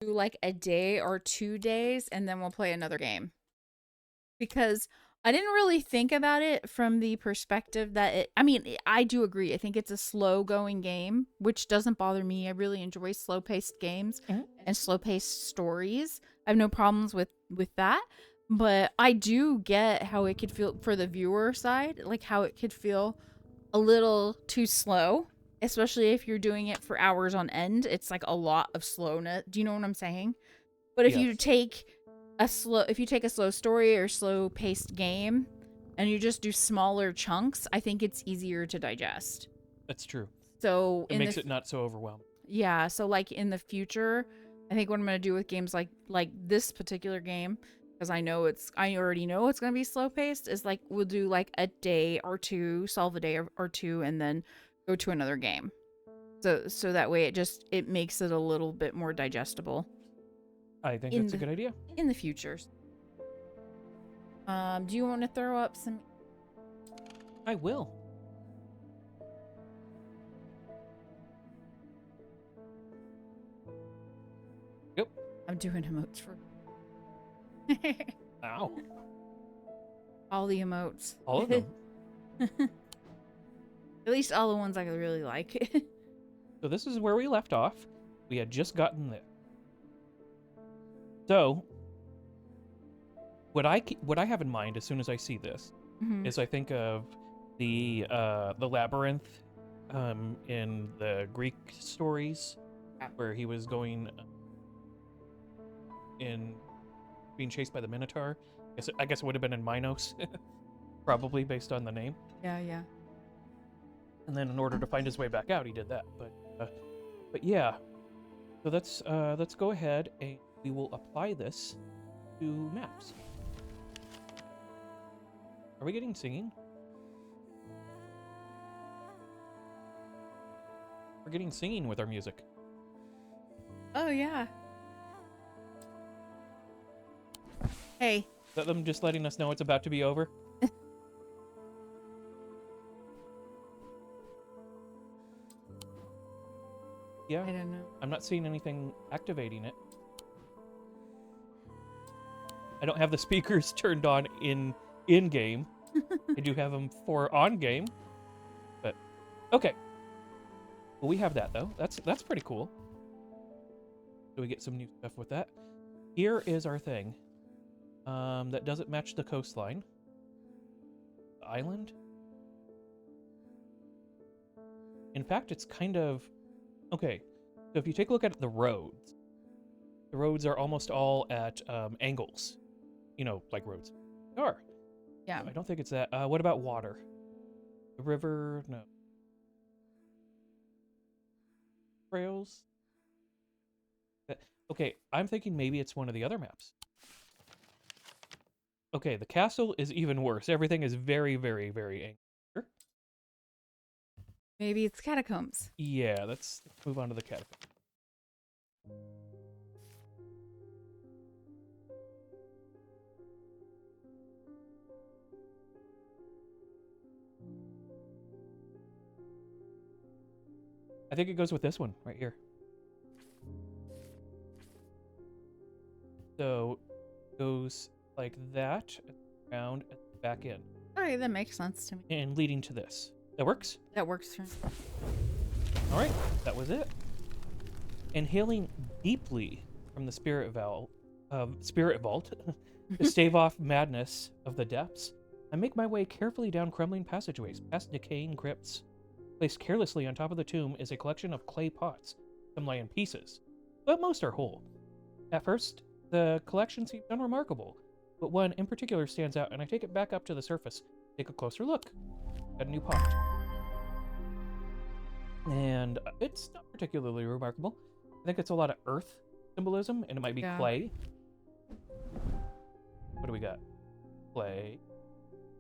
do like a day or 2 days and then we'll play another game. Because I didn't really think about it from the perspective that I mean, I do agree. I think it's a slow going game, which doesn't bother me. I really enjoy slow paced games Mhm. and slow paced stories. I have no problems with that. But I do get how it could feel for the viewer side, like how it could feel a little too slow, especially if you're doing it for hours on end. It's like a lot of slowness. Do you know what I'm saying? But Yes, if you take a slow story or slow paced game and you just do smaller chunks, I think it's easier to digest. that's true. So It makes it not so overwhelming. yeah, so like in the future, I think what I'm gonna do with games like this particular game, because I already know it's gonna be slow paced, is like we'll do like a day or two, solve a day or two, and then go to another game. So that way it makes it a little bit more digestible I think in that's a the good idea. in the future. Do you want to throw up some? I will. Yep. I'm doing emotes for Ow. all the emotes. All of them. At least all the ones I really like. So this is where we left off. We had just gotten there. So what I have in mind as soon as I see this Mhm. is I think of the labyrinth in the Greek stories Yeah. where he was going in being chased by the Minotaur. I guess it would have been in Minos, probably based on the name. Yeah, yeah. And then in order to find his way back out, he did that. But yeah. So let's go ahead and we will apply this to maps. Are we getting singing? We're getting singing with our music. Oh yeah. Hey, Is that them just letting us know it's about to be over? Yeah. I don't know. I'm not seeing anything activating it. I don't have the speakers turned on in game. I do have them for on game. But okay. Well, we have that though. That's pretty cool. So we get some new stuff with that. Here is our thing. That doesn't match the coastline. The island. In fact, it's kind of okay. So if you take a look at the roads are almost all at angles. You know, like roads are. Yeah. I don't think it's that. What about water? The river? No. Trails? Okay, I'm thinking maybe it's one of the other maps. Okay, the castle is even worse. Everything is very, very, very angry. Maybe it's catacombs. Yeah, let's move on to the catacomb. I think it goes with this one right here. So it goes like that, around, and back in, Okay, that makes sense to me. and leading to this. That works? That works for me. All right, that was it. Inhaling deeply from the spirit vault to stave off madness of the depths, I make my way carefully down crumbling passageways, past decaying crypts. Placed carelessly on top of the tomb is a collection of clay pots. Some lie in pieces, but most are whole. At first, the collection seems unremarkable, but one in particular stands out, and I take it back up to the surface. Take a closer look. Got a new pot. And it's not particularly remarkable. I think it's a lot of earth symbolism, and it might be Yeah. clay. What do we got? Clay.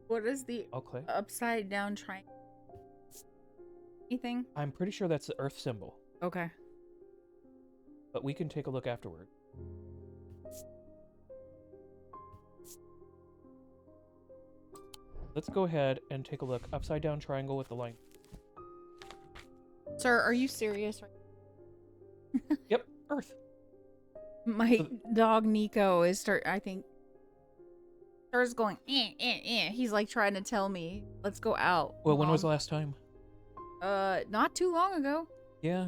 What is the All clay. upside down triangle? Anything? I'm pretty sure that's the earth symbol, Okay. but we can take a look afterward. Let's go ahead and take a look. Upside down triangle with the line. Sir, are you serious? Yep, earth. My dog Nico is I think starts going He's like trying to tell me, let's go out. Well, when was the Mom. last time? Not too long ago. Yeah,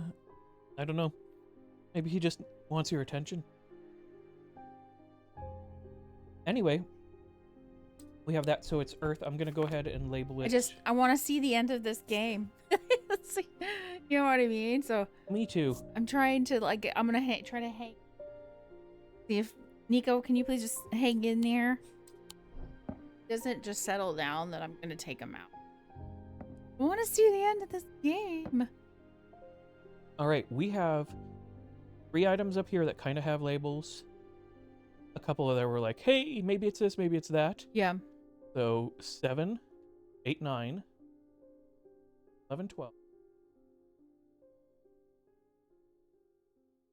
I don't know. Maybe he just wants your attention. Anyway, we have that, so it's Earth. I'm gonna go ahead and label it. I want to see the end of this game. Let's see. You know what I mean? So Me too. I'm trying to like, I'm gonna try to hang. See if Nico, can you please just hang in there? Doesn't just settle down, that I'm gonna take him out. I want to see the end of this game. All right, we have 3 items up here that kind of have labels. A couple of them were like, hey, maybe it's this, maybe it's that. Yeah. So 7, 8, 9, 11, 12.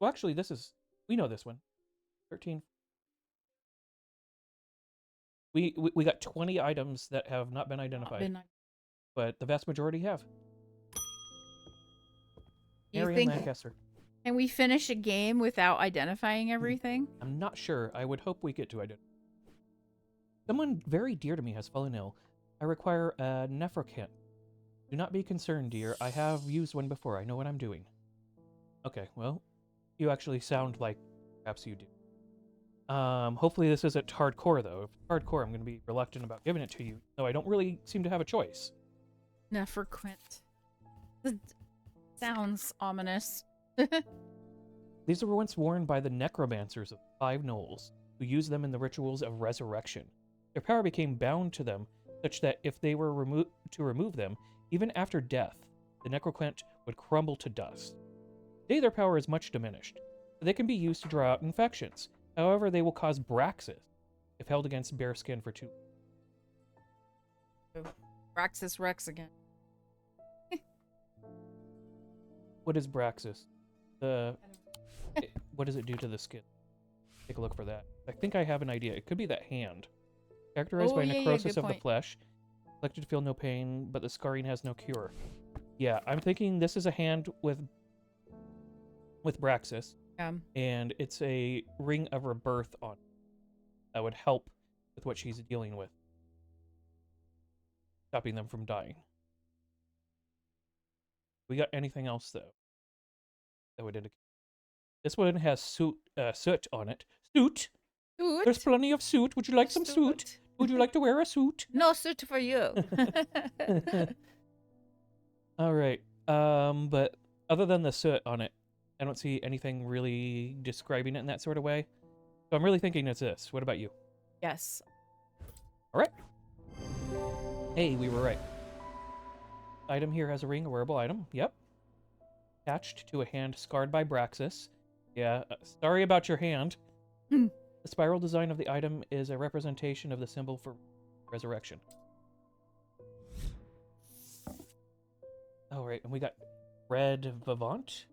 Well, actually, we know this one. 13. We got 20 items that have not been identified, but the vast majority have. Marion Lancaster. Can we finish a game without identifying everything? I'm not sure. I would hope we get to identify. Someone very dear to me has fallen ill. I require a nephrocant. Do not be concerned, dear. I have used one before. I know what I'm doing. Okay, well, you actually sound like perhaps you do. Hopefully this isn't hardcore, though. If it's hardcore, I'm going to be reluctant about giving it to you, though I don't really seem to have a choice. Nephrocant. Sounds ominous. These were once worn by the necromancers of 5 Knolls, who used them in the rituals of resurrection. Their power became bound to them, such that if they were to remove them, even after death, the necroquent would crumble to dust. Today their power is much diminished. They can be used to draw out infections. However, they will cause Braxis if held against bare skin for too long. Braxis Rex again. What is Braxis? What does it do to the skin? Take a look for that. I think I have an idea. It could be that hand. Characterized by necrosis of the flesh. Elected to feel no pain, but the scarring has no cure. Yeah, I'm thinking this is a hand with Braxis. Yeah. And it's a ring of rebirth on it that would help with what she's dealing with. Stopping them from dying. We got anything else, though, that would indicate? This one has soot on it. Soot? Soot? There's plenty of soot. Would you like some soot? Would you like to wear a suit? No suit for you. All right. But other than the soot on it, I don't see anything really describing it in that sort of way. So I'm really thinking it's this. What about you? Yes. All right. Hey, we were right. Item here has a ring, a wearable item. Yep. Attached to a hand scarred by Braxis. Yeah, sorry about your hand. The spiral design of the item is a representation of the symbol for resurrection. All right, and we got Red Vivant.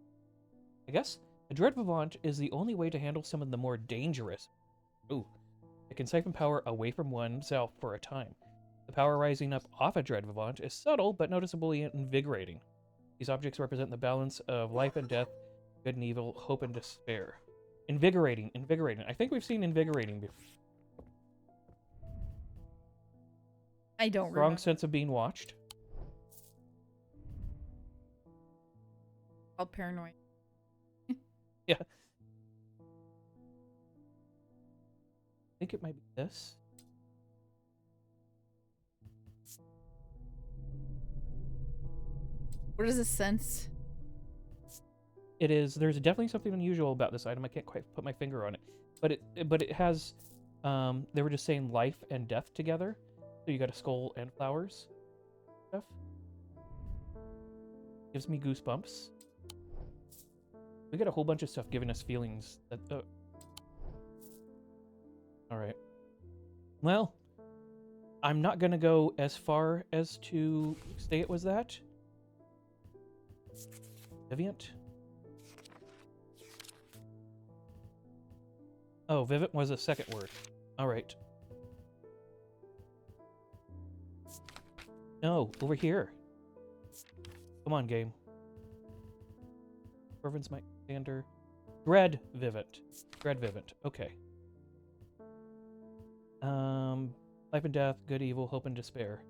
I guess a Dread Vivant is the only way to handle some of the more dangerous. Ooh, it can siphon power away from oneself for a time. The power rising up off a Dread Vivant is subtle but noticeably invigorating. These objects represent the balance of life and death, good and evil, hope and despair. Invigorating. I think we've seen invigorating before. I don't remember. Strong sense of being watched. Called paranoid. Yeah. I think it might be this. What is a sense? It is. There's definitely something unusual about this item. I can't quite put my finger on it, but it has. They were just saying life and death together, so you got a skull and flowers. Stuff gives me goosebumps. We got a whole bunch of stuff giving us feelings that. All right. Well, I'm not gonna go as far as to say it was that. Viviant. Oh, Vivint was a second word. All right. No, over here. Come on, game. Fervence might standard. Dread Vivint. Dread Vivint. Okay. Life and death, good, evil, hope and despair.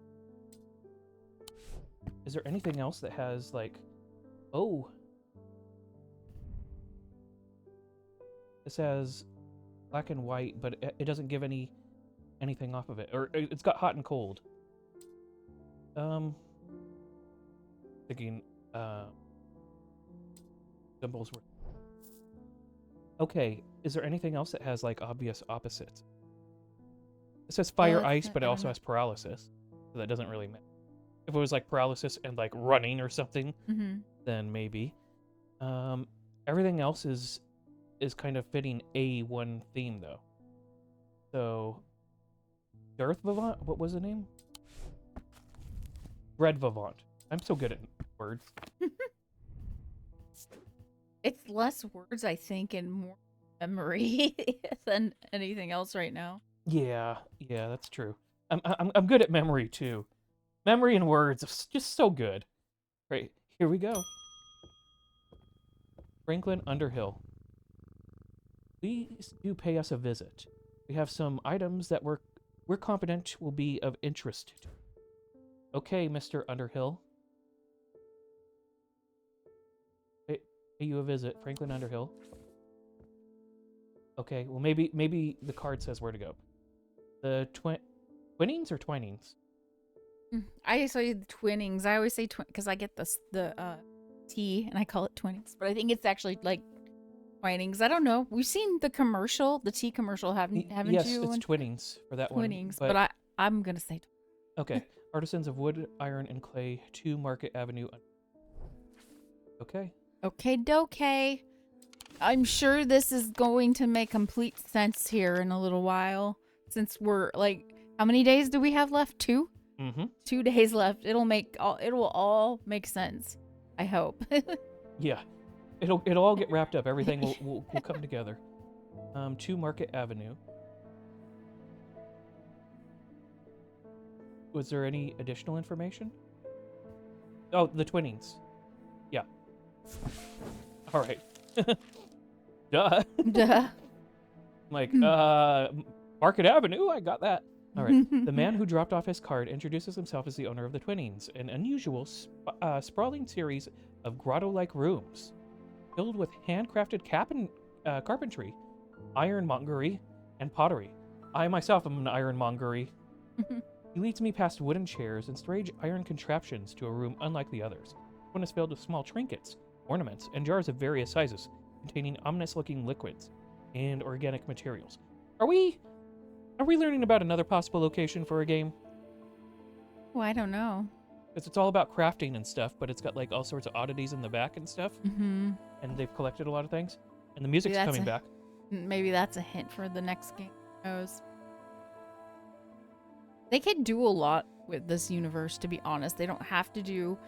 Is there anything else that has like, oh, this has black and white, but it doesn't give anything off of it, or it's got hot and cold. Thinking, symbols were. Okay, is there anything else that has like obvious opposites? It says fire, ice, but it also has paralysis, so that doesn't really matter. If it was like paralysis and like running or something, then maybe. Everything else is kind of fitting one theme though. So, Darth Vivant, what was the name? Red Vivant. I'm so good at words. It's less words, I think, and more memory than anything else right now. Yeah, that's true. I'm good at memory too. Memory and words, it's just so good. Right, here we go. Franklin Underhill. Please do pay us a visit. We have some items that we're confident will be of interest to you. Okay, Mr. Underhill. Pay you a visit, Franklin Underhill. Okay, well maybe the card says where to go. The Twinnings or Twinings? I say the Twinnings. I always say because I get the T and I call it Twinnings, but I think it's actually like Twinings. I don't know. We've seen the commercial, the tea commercial, haven't yes, you? Yes, it's Twinnings for that Twinnings, one. but I'm gonna say. Okay, artisans of wood, iron, and clay, 2 Market Avenue. Okay. Okay, dokay. I'm sure this is going to make complete sense here in a little while, since we're like, how many days do we have left? 2? 2 days left. It will all make sense. I hope. Yeah. It'll all get wrapped up. Everything will come together. 2 Market Avenue. Was there any additional information? Oh, the Twinnings. Yeah. All right. Duh. Duh. Like, Market Avenue, I got that. All right. The man who dropped off his card introduces himself as the owner of the Twinnings, an unusual, sprawling series of grotto-like rooms filled with handcrafted carpentry, ironmongery, and pottery. I myself am an ironmongery. He leads me past wooden chairs and strange iron contraptions to a room unlike the others. One is filled with small trinkets, ornaments, and jars of various sizes, containing ominous-looking liquids and organic materials. Are we learning about another possible location for a game? Oh, I don't know. Because it's all about crafting and stuff, but it's got like all sorts of oddities in the back and stuff. And they've collected a lot of things. And the music's coming back. Maybe that's a hint for the next game. Who knows? They could do a lot with this universe, to be honest. They don't have to do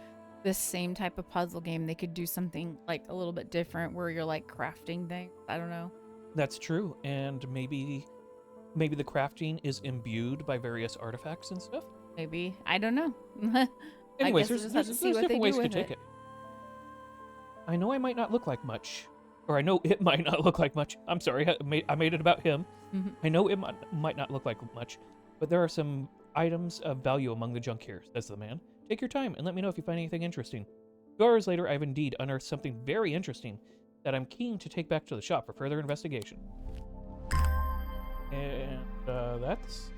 this same type of puzzle game. They could do something like a little bit different where you're like crafting things. I don't know. That's true. And maybe the crafting is imbued by various artifacts and stuff. Maybe. I don't know. Anyways, there's different ways to take it. I know I might not look like much. Or I know it might not look like much. I'm sorry, I made it about him. I know it might not look like much, but there are some items of value among the junk here, says the man. Take your time and let me know if you find anything interesting. 2 hours later, I have indeed unearthed something very interesting that I'm keen to take back to the shop for further investigation. And that's...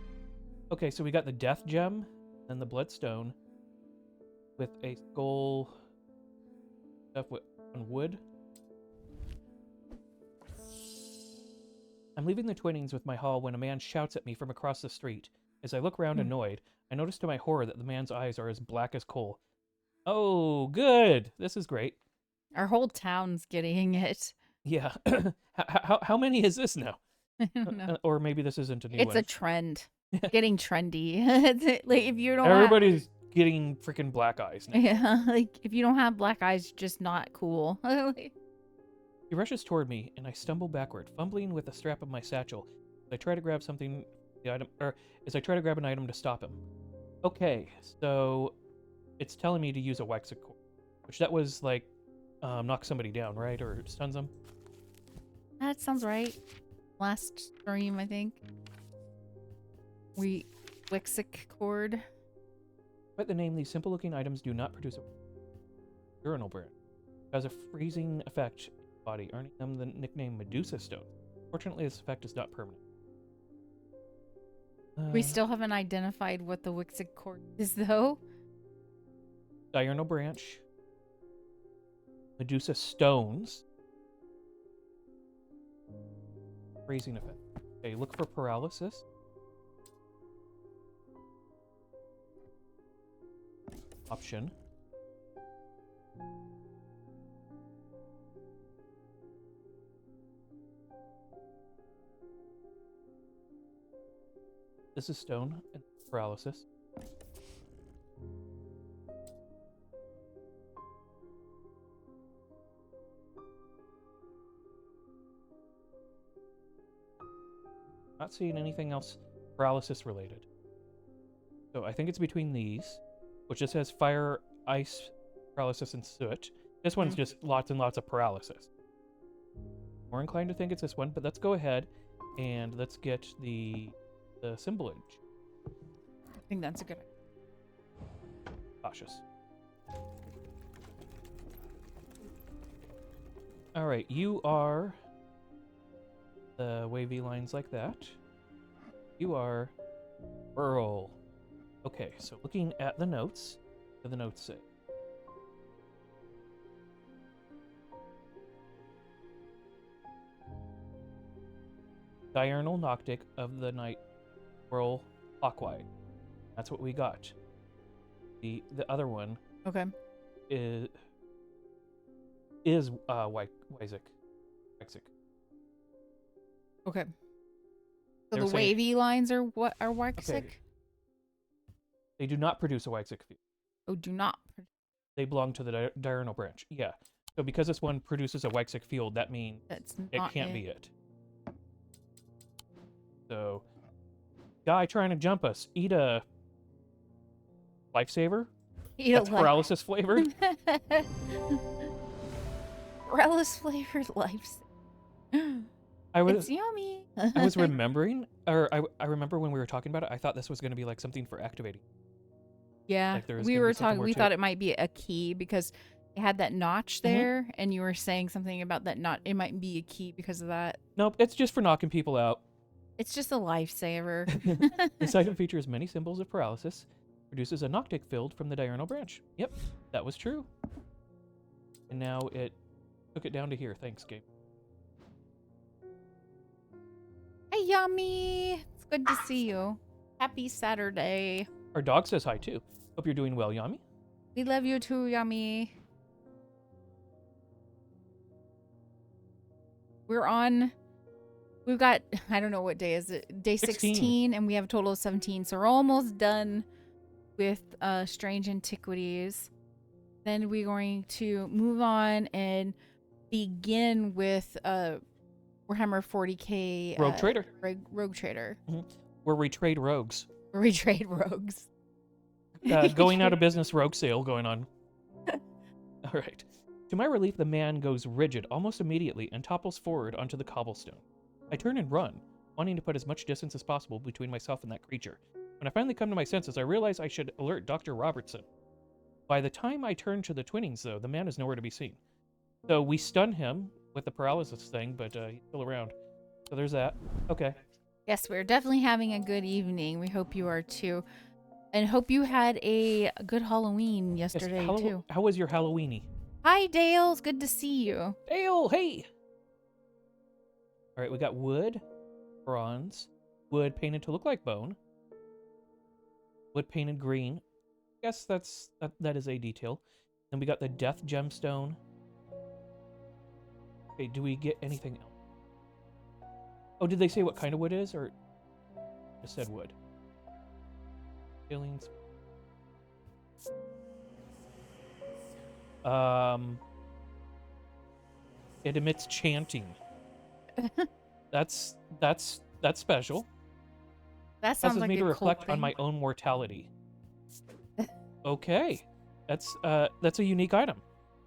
Okay, so we got the Death Gem and the Bloodstone with a skull stuff on wood. I'm leaving the Twinnings with my haul when a man shouts at me from across the street. As I look around annoyed, I notice to my horror that the man's eyes are as black as coal. Oh, good. This is great. Our whole town's getting it. Yeah. How many is this now? I don't know. Or maybe this isn't a new It's one. a trend. Getting trendy. Like if you don't Everybody's getting freaking black eyes now. Yeah, like if you don't have black eyes, you're just not cool. He rushes toward me, and I stumble backward, fumbling with the strap of my satchel. As I try to grab an item to stop him. Okay, so it's telling me to use a Waxacore, which that was like knock somebody down, right, or stuns them. That sounds right. Last stream, I think. We Wixic cord. Despite the name, these simple-looking items do not produce a urinal branch. It has a freezing effect in the body, earning them the nickname Medusa Stone. Fortunately, this effect is not permanent. We still haven't identified what the Wixic cord is, though. Diurnal branch. Medusa stones. Freezing effect. Okay, look for paralysis. Option. This is stone and paralysis. Not seeing anything else paralysis related. So I think it's between these, which just has fire, ice, paralysis, and soot. This one's just lots and lots of paralysis. More inclined to think it's this one, but let's go ahead and let's get the symbolage. I think that's a good idea. Cautious. Alright, you are the wavy lines like that. You are Earl. Okay, so looking at the notes, what do the notes say? Diurnal Noctic of the night, Earl Hawkwide. That's what we got. The other one Okay. is Wyzik. Okay. So They're the saying- wavy lines are what are Wixic? Okay. They do not produce a Wyzik field. Oh, do not. They belong to the diurnal branch. Yeah. So because this one produces a Wyxic field, that means That's it not can't be it. So, guy trying to jump us, eat a lifesaver? Eat That's a life. paralysis flavored? Relish flavored life. I was It's yummy. I was remembering, or I remember when we were talking about it, I thought this was going to be like something for activating. Yeah, Like there was we gonna be were something talking. more We to thought it. it might be a key because it had that notch there, and you were saying something about that knot. It might be a key because of that. Nope, it's just for knocking people out. It's just a lifesaver. This item features many symbols of paralysis, produces a Noctic field from the diurnal branch. Yep, that was true. And now it took it down to here. Thanks, Gabe. Hey, yummy! It's good to see you. Happy Saturday. Our dog says hi too. Hope you're doing well, Yami. We love you too, yummy. We've got, I don't know what day is it, day 16, and we have a total of 17. So we're almost done with Strange Antiquities. Then we're going to move on and begin with Warhammer 40k Rogue Trader. Rogue Trader. Where we trade rogues. Where we trade rogues. Going out of business rogue sale going on. All right. To my relief, the man goes rigid almost immediately and topples forward onto the cobblestone. I turn and run, wanting to put as much distance as possible between myself and that creature. When I finally come to my senses, I realize I should alert Dr. Robertson. By the time I turn to the twinnings, though, the man is nowhere to be seen. So we stun him with the paralysis thing, but he's still around. So there's that. Okay. Yes, we're definitely having a good evening. We hope you are too. And hope you had a good Halloween yesterday too. How was your Halloweeny? Hi, Dale. It's good to see you. Dale, hey! All right, we got wood, bronze, wood painted to look like bone, wood painted green. I guess that is a detail. Then we got the death gemstone. Okay, do we get anything else? Oh, did they say what kind of wood it is, or just said wood? Feelings. It emits chanting. That's special. That sounds Causes like me a to cool reflect on thing. my own mortality. Okay, that's a unique item.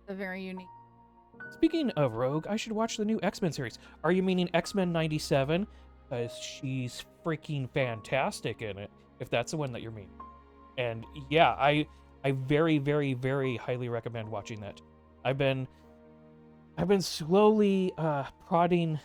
A very unique. Speaking of Rogue, I should watch the new X-Men series. Are you meaning X-Men 97? Because she's freaking fantastic in it, if that's the one that you're meaning. And yeah, I very, very, very highly recommend watching that. I've been slowly prodding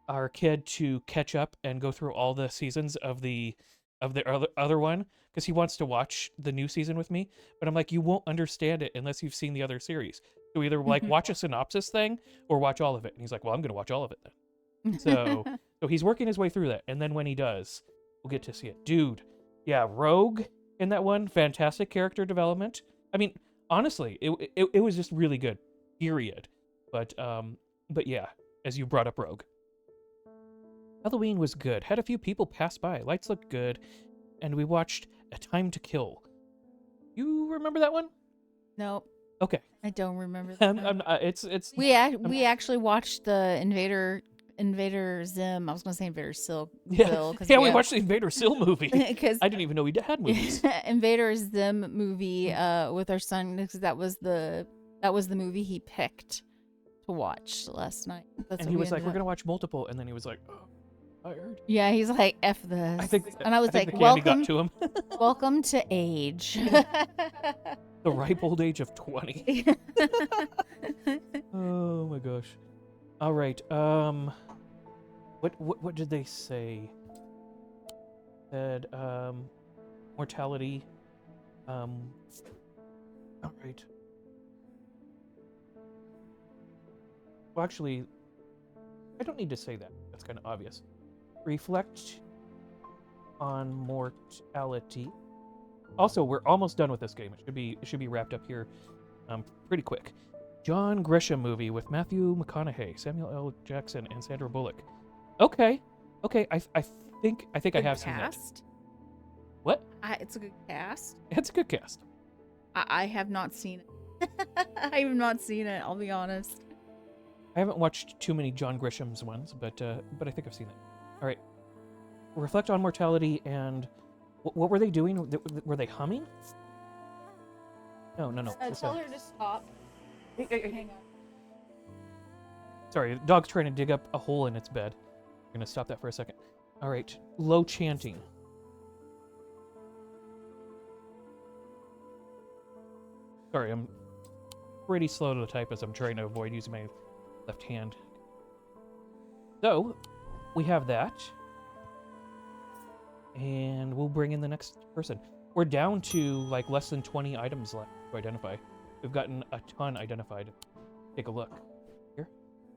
our kid to catch up and go through all the seasons of the other one because he wants to watch the new season with me. But I'm like, you won't understand it unless you've seen the other series. So either like watch a synopsis thing or watch all of it. And he's like, well, I'm gonna watch all of it then. So he's working his way through that, and then when he does, we'll get to see it. Dude, yeah, Rogue in that one, fantastic character development. I mean, honestly, it was just really good. Period. But yeah, as you brought up Rogue. Halloween was good. Had a few people pass by. Lights looked good, and we watched A Time to Kill. You remember that one? Nope. Okay. I don't remember that. It's we actually watched the Invader Zim. I was gonna say Invader Sil. Yeah, yeah, we watched the Invader Sil movie. Because I didn't even know we had movies. Invader Zim movie with our son, because that was the movie he picked to watch last night. And he was like, "We're gonna watch multiple," and then he was like, "Oh, tired." Yeah, he's like, "F this." And I was like, the candy got to him. Welcome to age. The ripe old age of 20. Oh my gosh. All right. What did they say? Said mortality. All right. Well, actually, I don't need to say that. That's kind of obvious. Reflect on mortality. Also, we're almost done with this game. It should be wrapped up here pretty quick. John Grisham movie with Matthew McConaughey, Samuel L. Jackson, and Sandra Bullock. Okay. I think I have seen that. What? It's a good cast. It's a good cast. I have not seen it. I have not seen it, I'll be honest. I haven't watched too many John Grisham's ones, but I think I've seen it. All right. Reflect on mortality and what were they doing? Were they humming? No. Tell her to stop. Hey. Hang on. Sorry, the dog's trying to dig up a hole in its bed. I'm gonna stop that for a second. All right, low chanting. Sorry, I'm pretty slow to type as I'm trying to avoid using my left hand. So, we have that. And we'll bring in the next person. We're down to like less than 20 items left to identify. We've gotten a ton identified. Take a look. Here.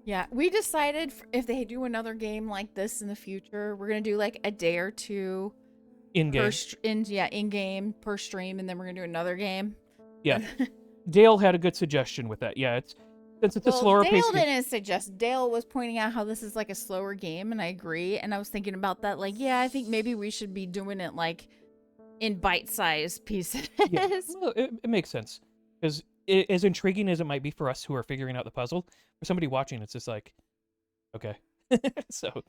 Yeah, we decided if they do another game like this in the future, we're going to do like a day or two in-game. In-game per stream, and then we're going to do another game. Yeah. Dale had a good suggestion with that. Yeah, since it's a slower pace. Dale didn't suggest. Dale was pointing out how this is like a slower game, and I agree. And I was thinking about that, like, yeah, I think maybe we should be doing it like in bite-sized pieces. Yeah. Well, it makes sense because as intriguing as it might be for us who are figuring out the puzzle, for somebody watching, it's just like, okay. So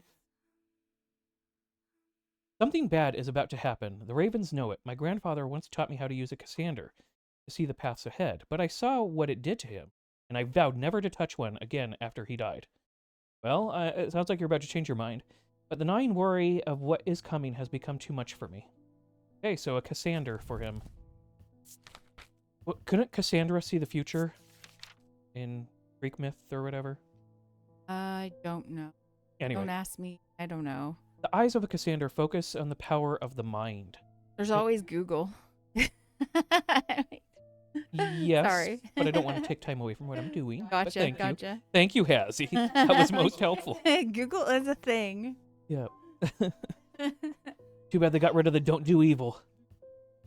something bad is about to happen. The ravens know it. My grandfather once taught me how to use a Cassander to see the paths ahead, but I saw what it did to him, and I vowed never to touch one again after he died. Well, it sounds like you're about to change your mind, but the gnawing worry of what is coming has become too much for me. Okay, so a Cassander for him. Well, couldn't Cassandra see the future in Greek myth or whatever? I don't know. Anyway. Don't ask me. I don't know. The eyes of a Cassander focus on the power of the mind. There's always Google. Yes, sorry. But I don't want to take time away from what I'm doing. Gotcha. Thank you, Hazzie. That was most helpful. Google is a thing. Yeah. Too bad they got rid of the don't do evil.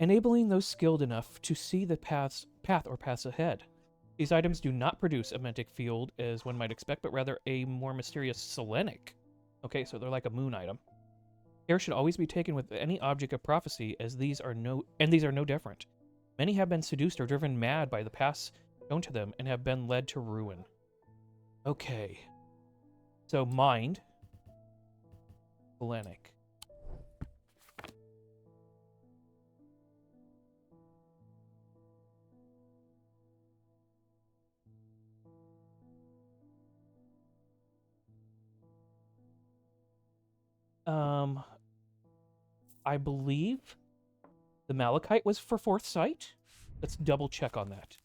Enabling those skilled enough to see the path or paths ahead. These items do not produce a mentic field as one might expect, but rather a more mysterious selenic. Okay, so they're like a moon item. Care should always be taken with any object of prophecy, as these are no different. Many have been seduced or driven mad by the paths shown to them and have been led to ruin. Okay. So mind. Selenic. I believe the malachite was for fourth sight. Let's double check on that.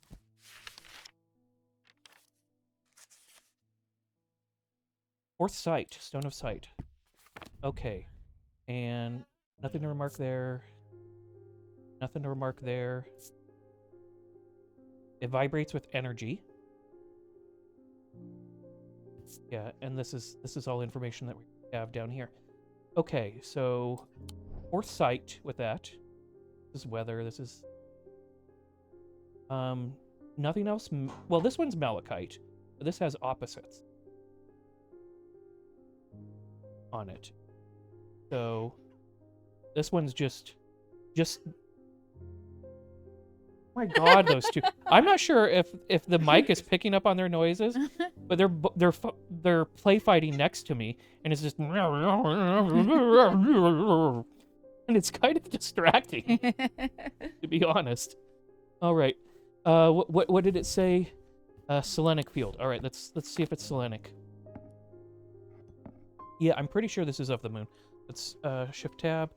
Fourth sight, stone of sight. Okay. And nothing to remark there. Nothing to remark there. It vibrates with energy. Yeah, and this is all information that we have down here. Okay, so fourth sight with that. This is weather. This is nothing else. Well, this one's malachite, but this has opposites on it. So this one's just. Oh my God, those two! I'm not sure if the mic is picking up on their noises, but they're play fighting next to me, and it's just and it's kind of distracting, to be honest. All right, what did it say? Selenic field. All right, let's see if it's Selenic. Yeah, I'm pretty sure this is of the moon. Let's shift tab.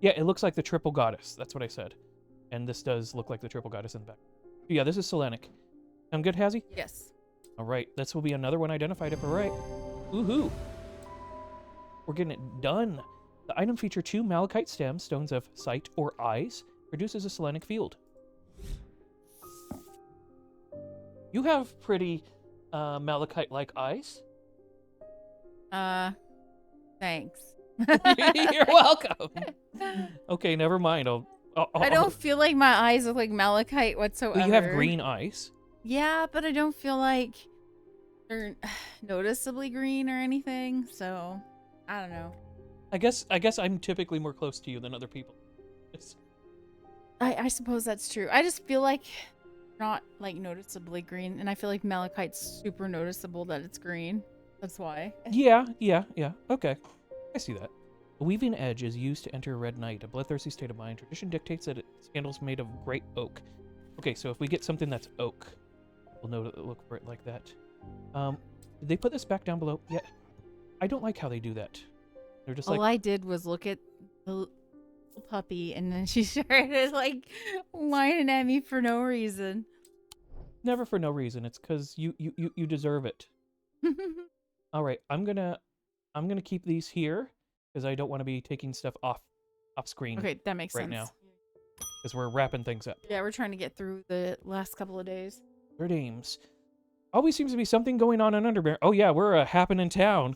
Yeah, it looks like the triple goddess. That's what I said. And this does look like the triple goddess in the back. Yeah, this is Selenic. I'm good, Hazzie? Yes. All right, this will be another one identified if we're right. Woohoo! We're getting it done. The item feature 2 malachite stems, stones of sight or eyes, produces a Selenic field. You have pretty malachite-like eyes. Thanks. You're welcome. Okay, never mind. I don't feel like my eyes look like malachite whatsoever. Well, you have green eyes. Yeah, but I don't feel like they're noticeably green or anything. So I don't know. I guess I'm typically more close to you than other people. I suppose that's true. I just feel like not like noticeably green, and I feel like malachite's super noticeable that it's green. That's why. Yeah. Okay. I see that. A weaving edge is used to enter a red night, a bloodthirsty state of mind. Tradition dictates that its handle's made of great oak. Okay, so if we get something that's oak, we'll know to look for it like that. Did they put this back down below? Yeah. I don't like how they do that. They're just All I did was look at the little puppy, and then she started like whining at me for no reason. Never for no reason. It's because you deserve it. All right, I'm gonna keep these here because I don't want to be taking stuff off screen. Okay, that makes right sense. now because we're wrapping things up. Yeah, we're trying to get through the last couple of days. Third aims. Always seems to be something going on in Underbear. Oh yeah, we're a happening town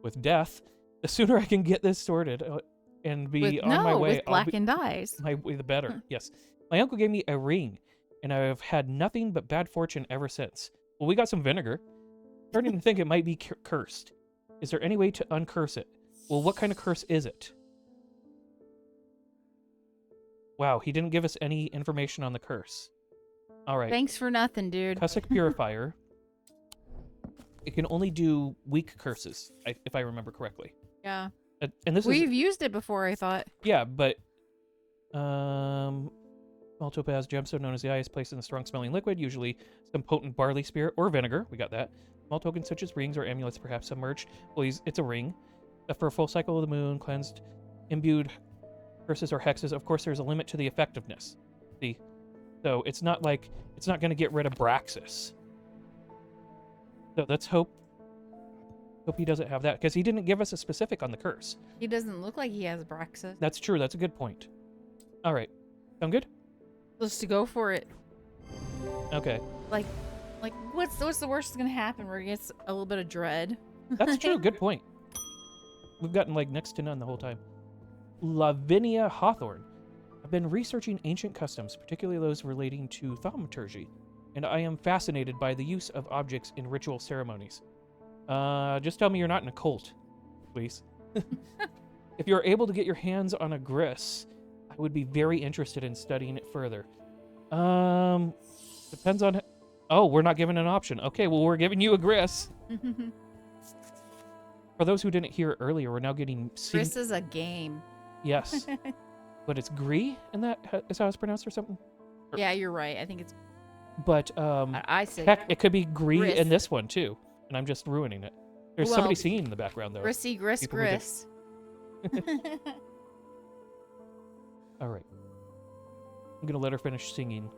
with death. The sooner I can get this sorted and be on my way, with blackened eyes. My way the better. Yes. My uncle gave me a ring, and I've had nothing but bad fortune ever since. Well, we got some vinegar. Starting to think it might be cursed. Is there any way to uncurse it? Well, what kind of curse is it? Wow, he didn't give us any information on the curse. All right. Thanks for nothing, dude. Tussock Purifier. It can only do weak curses, if I remember correctly. Yeah. And this We've used it before, I thought. Yeah, but small topaz gemstone known as the eye is placed in a strong smelling liquid, usually some potent barley spirit or vinegar. We got that. Small tokens such as rings or amulets perhaps submerged. Well, it's a ring. For a full cycle of the moon, cleansed, imbued curses or hexes. Of course, there's a limit to the effectiveness. See? So it's not going to get rid of Braxis. So let's hope he doesn't have that, because he didn't give us a specific on the curse. He doesn't look like he has Braxis. That's true. That's a good point. All right. Sound good? Let's go for it. Okay. Like, what's the worst that's gonna happen? Where he gets a little bit of dread. That's true. Good point. We've gotten like next to none the whole time. Lavinia Hawthorne. I've been researching ancient customs, particularly those relating to thaumaturgy, and I am fascinated by the use of objects in ritual ceremonies. Just tell me you're not in a cult, please. If you're able to get your hands on a gris, I would be very interested in studying it further. Depends on... Oh, we're not given an option. Okay, well, we're giving you a gris. For those who didn't hear it earlier, we're now getting... Gris is a game. Yes. But it's Gree, and that is how it's pronounced or something? Yeah, you're right. I think it's... But I say heck, it could be Gree Gris. in this one too, and I'm just ruining it. There's Well, somebody singing in the background though. Grissy Gris People who did- Gris. All right, I'm gonna let her finish singing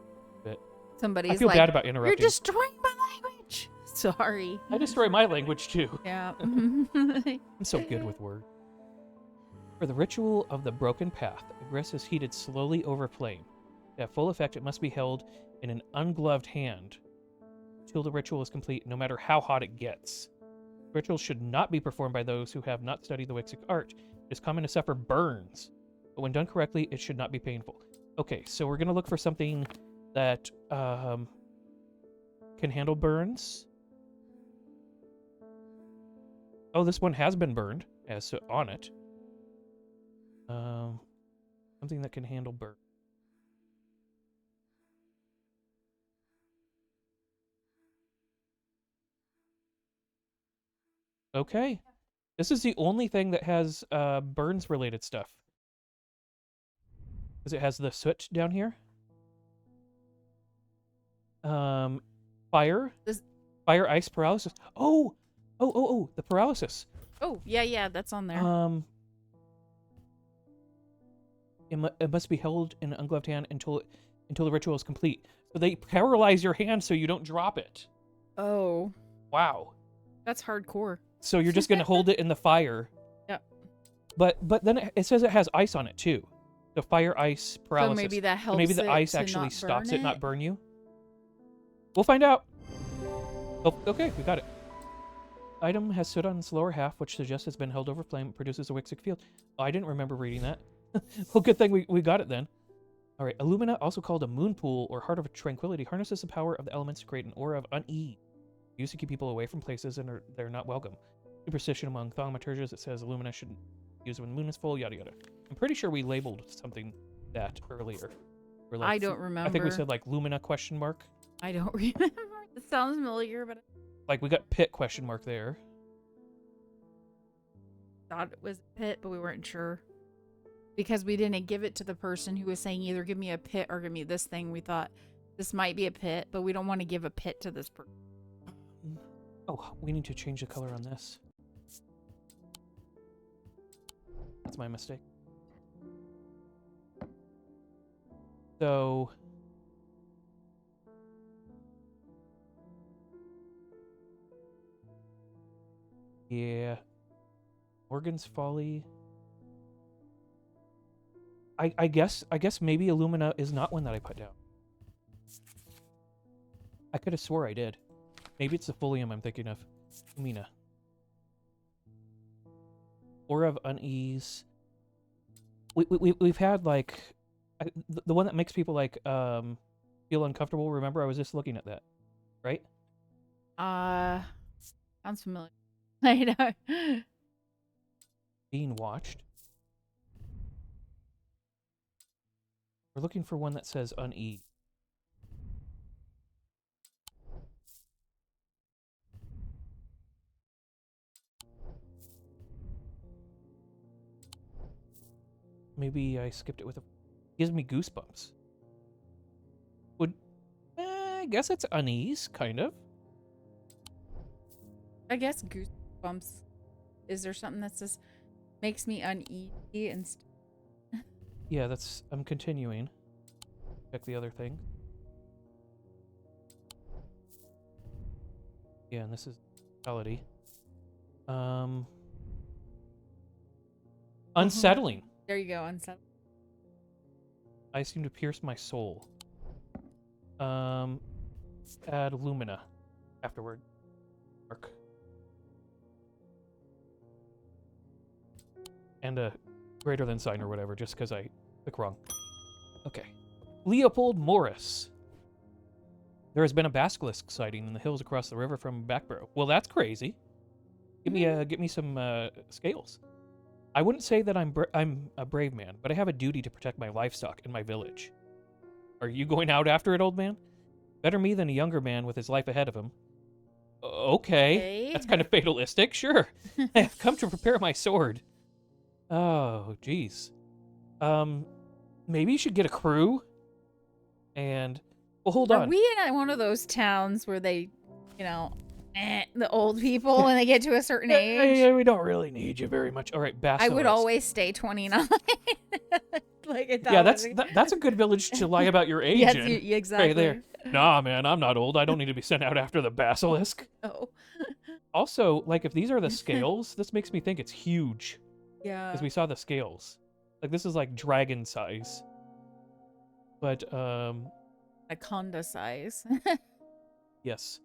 a bit. Somebody's I feel like, bad about "You're interrupting. destroying my language." Sorry. I destroy my language too. Yeah. I'm so good with words. For the ritual of the broken path, a grist is heated slowly over flame. To have full effect, it must be held in an ungloved hand until the ritual is complete, no matter how hot it gets. Rituals should not be performed by those who have not studied the Wixic art. It is common to suffer burns, but when done correctly, it should not be painful. Okay, so we're going to look for something that can handle burns. Oh, this one has been burned, as on it. Something that can handle burn. Okay. This is the only thing that has burns related stuff. Because it has the soot down here. Fire. Fire, ice, paralysis. Oh, the paralysis. Oh, yeah, that's on there. It must be held in an ungloved hand until the ritual is complete. So they paralyze your hand so you don't drop it. Oh. Wow. That's hardcore. So you're just gonna hold it in the fire. Yep. But then it says it has ice on it too. So fire, ice, paralysis. So maybe that helps. So maybe the ice actually stops it, not burn you. We'll find out. Oh, okay, we got it. Item has soot on its lower half, which suggests it's been held over flame. It produces a Wixic field. Oh, I didn't remember reading that. Well, good thing we got it then. All right, Illumina, also called a moon pool or heart of tranquility, harnesses the power of the elements to create an aura of unease. Used to keep people away from places and they're not welcome. Superstition among thaumaturges, it says Illumina shouldn't use when the moon is full, yada yada. I'm pretty sure we labeled something that earlier. Like, I don't remember. I think we said like Lumina ? I don't remember. It sounds familiar, but Like we got pit ? There. thought it was a pit, but we weren't sure. Because we didn't give it to the person who was saying either give me a pit or give me this thing. We thought this might be a pit, but we don't want to give a pit to this person. Oh, we need to change the color on this. That's my mistake. So... yeah. Morgan's Folly... I guess maybe Illumina is not one that I put down. I could have swore I did. Maybe it's the Folium I'm thinking of. Illumina. Aura of Unease. We've had like the one that makes people like feel uncomfortable. Remember, I was just looking at that, right? Sounds familiar. I know. Being watched. We're looking for one that says unease. Maybe I skipped it with a... Gives me goosebumps. I guess it's unease, kind of. I guess goosebumps. Is there something that says makes me uneasy and Yeah, I'm continuing. Check the other thing. Yeah, and this is melody. Unsettling. There you go, unsettling. I seem to pierce my soul. Add Lumina afterward. Mark. And a greater than sign or whatever, just because I clicked wrong. Okay. Leopold Morris. There has been a basilisk sighting in the hills across the river from Backborough. Well, that's crazy. Get me some scales. I wouldn't say that I'm a brave man, but I have a duty to protect my livestock and my village. Are you going out after it, old man? Better me than a younger man with his life ahead of him. Okay. That's kind of fatalistic. Sure. I have come to prepare my sword. Oh, jeez. Maybe you should get a crew and Well, hold Are on. we in one of those towns where they, the old people when they get to a certain age? We don't really need you very much. All right, I would Basilisk. always stay 29. Yeah, that's a good village to lie about your age Yes, in. exactly. Right there. Nah, man, I'm not old. I don't need to be sent out after the basilisk. Oh. Also, like, if these are the scales, this makes me think it's huge. Yeah. Because we saw the scales. Like, this is like dragon size. But, Anaconda size. yes.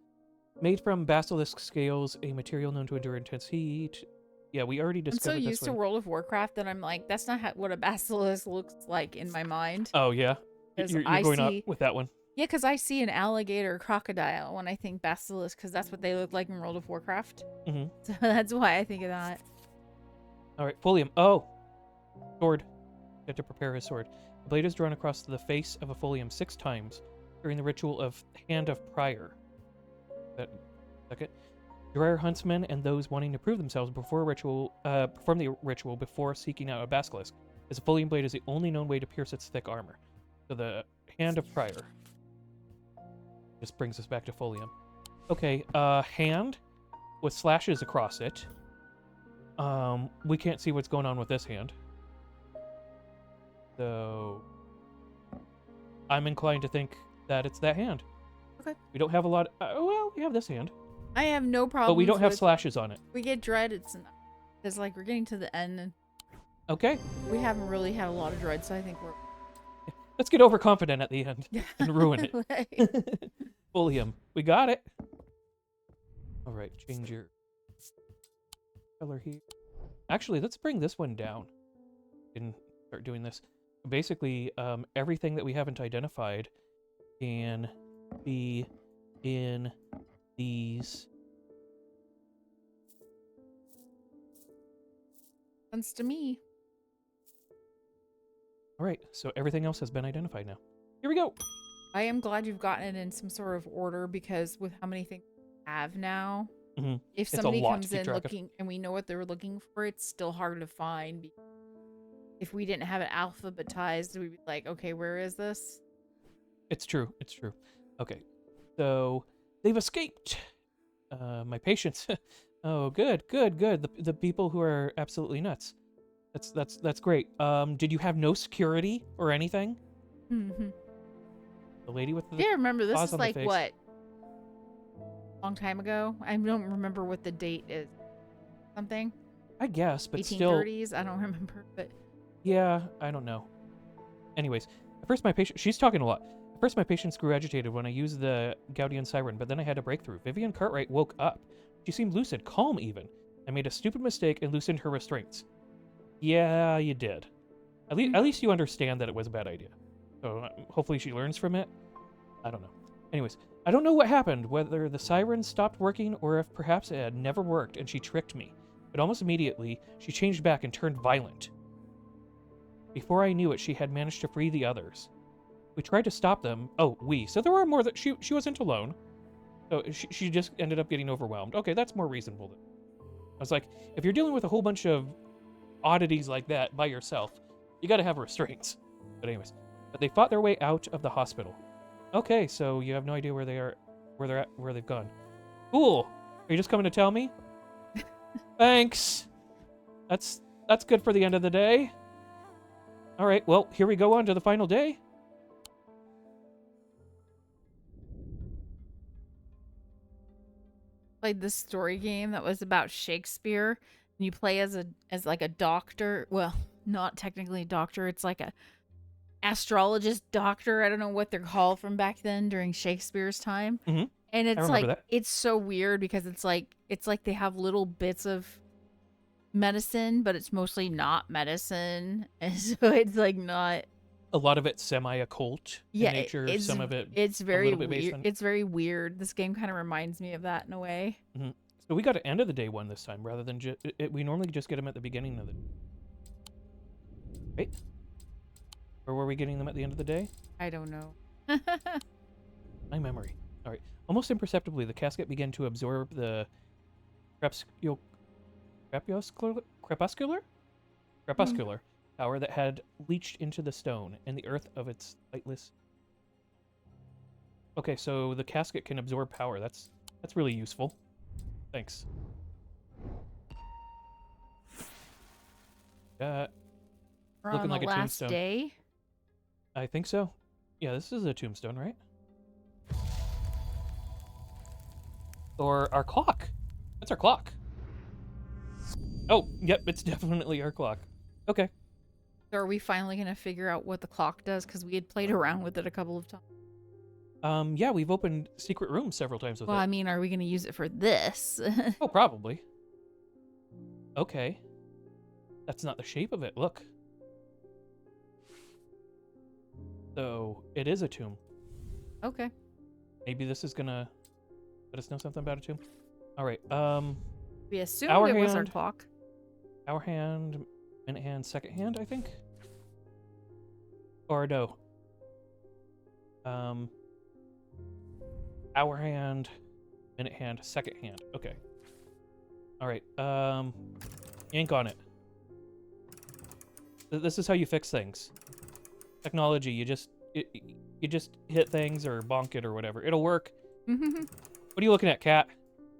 Made from basilisk scales, a material known to endure intense heat. Yeah, we already I'm discovered so this used to one. World of Warcraft that I'm like, that's not what a basilisk looks like in my mind. Oh, yeah? 'Cause You're I going see- up with that one. Yeah, because I see an alligator or crocodile when I think basilisk, because that's what they look like in World of Warcraft. Mm-hmm. So that's why I think of that. All right, Folium. Oh, sword. You have to prepare his sword. The blade is drawn across the face of a Folium 6 times during the ritual of Hand of Prior. Second. Dryer huntsmen and those wanting to prove themselves before a ritual perform the ritual before seeking out a basilisk, as a Folium blade is the only known way to pierce its thick armor. So the Hand of Prior. Just brings us back to Folium. Okay, hand with slashes across it. We can't see what's going on with this hand. So I'm inclined to think that it's that hand. Okay. We don't have a lot. Well, we have this hand, I have no problem. but we don't have slashes on it. We get dread. It's like we're getting to the end, and Okay, we haven't really had a lot of dread, so I think we're. let's get overconfident at the end and ruin it. Like- Folium, we got it. All right, change your color here. Actually, let's bring this one down and start doing this. Basically, everything that we haven't identified can be in these. Sense to me. All right, so everything else has been identified now. Here we go. I am glad you've gotten it in some sort of order, because with how many things we have now, Mm-hmm. if It's a somebody lot to comes keep in track of. looking and we know what they're looking for, it's still hard to find. If we didn't have it alphabetized, we'd be like, okay, where is this? It's true. It's true. Okay, so they've escaped. My patients. Oh, good. The people who are absolutely nuts. That's great. Did you have no security or anything? Mm-hmm. The lady with the Yeah, remember, this paws is on the like face. what? Long time ago? I don't remember what the date is. Something? I guess, but still, 1830s? I don't remember, but yeah, I don't know. Anyways, at first my patient, she's talking a lot. At first my patients grew agitated when I used the Gaudian siren, but then I had a breakthrough. Vivian Cartwright woke up. She seemed lucid, calm even. I made a stupid mistake and loosened her restraints. Yeah, you did. At least you understand that it was a bad idea. So hopefully she learns from it. I don't know. Anyways, I don't know what happened, whether the siren stopped working or if perhaps it had never worked and she tricked me. But almost immediately, she changed back and turned violent. Before I knew it, she had managed to free the others. We tried to stop them. Oh, we. So there were more that she wasn't alone. So she just ended up getting overwhelmed. Okay, that's more reasonable. I was like, if you're dealing with a whole bunch of oddities like that by yourself, you got to have restraints. But anyways, they fought their way out of the hospital. Okay, so you have no idea where they are, where they're at, where they've gone. Cool. Are you just coming to tell me? Thanks. That's good for the end of the day. All right, well, here we go on to the final day. played this story game that was about Shakespeare. And you play as like a doctor. Well, not technically a doctor. It's like a astrologist doctor. I don't know what they're called from back then during Shakespeare's time. Mm-hmm. And it's remember like that. it's so weird because it's like they have little bits of medicine, but it's mostly not medicine. And so it's like not A lot of it semi-occult in nature. it's, Some of it it's very little bit based weird. on- It's very weird. This game kind of reminds me of that in a way. Mm-hmm. So we got to end of the day one this time rather than we normally just get them at the beginning of the. Right? Or were we getting them at the end of the day? I don't know. My memory. All right. Almost imperceptibly, the casket began to absorb the crepuscular power that had leached into the stone and the earth of its lightless. Okay, so the casket can absorb power. That's really useful. Thanks. We're on Looking the like a last tombstone. day. I think so. Yeah, this is a tombstone, right? Or our clock. That's our clock. Oh, yep, it's definitely our clock. Okay. So are we finally going to figure out what the clock does? Because we had played around with it a couple of times. Yeah, we've opened secret rooms several times with Well, it. I mean, are we going to use it for this? Oh, probably. Okay. That's not the shape of it. Look. So, it is a tomb. Okay. Maybe this is gonna let us know something about a tomb. All right. We assumed Hour it was our hand. clock. Hour hand, minute hand, second hand, I think. Or no. Hour hand, minute hand, second hand. Okay. All right. Yank on it. This is how you fix things. Technology, you just hit things or bonk it or whatever. It'll work. What are you looking at, cat?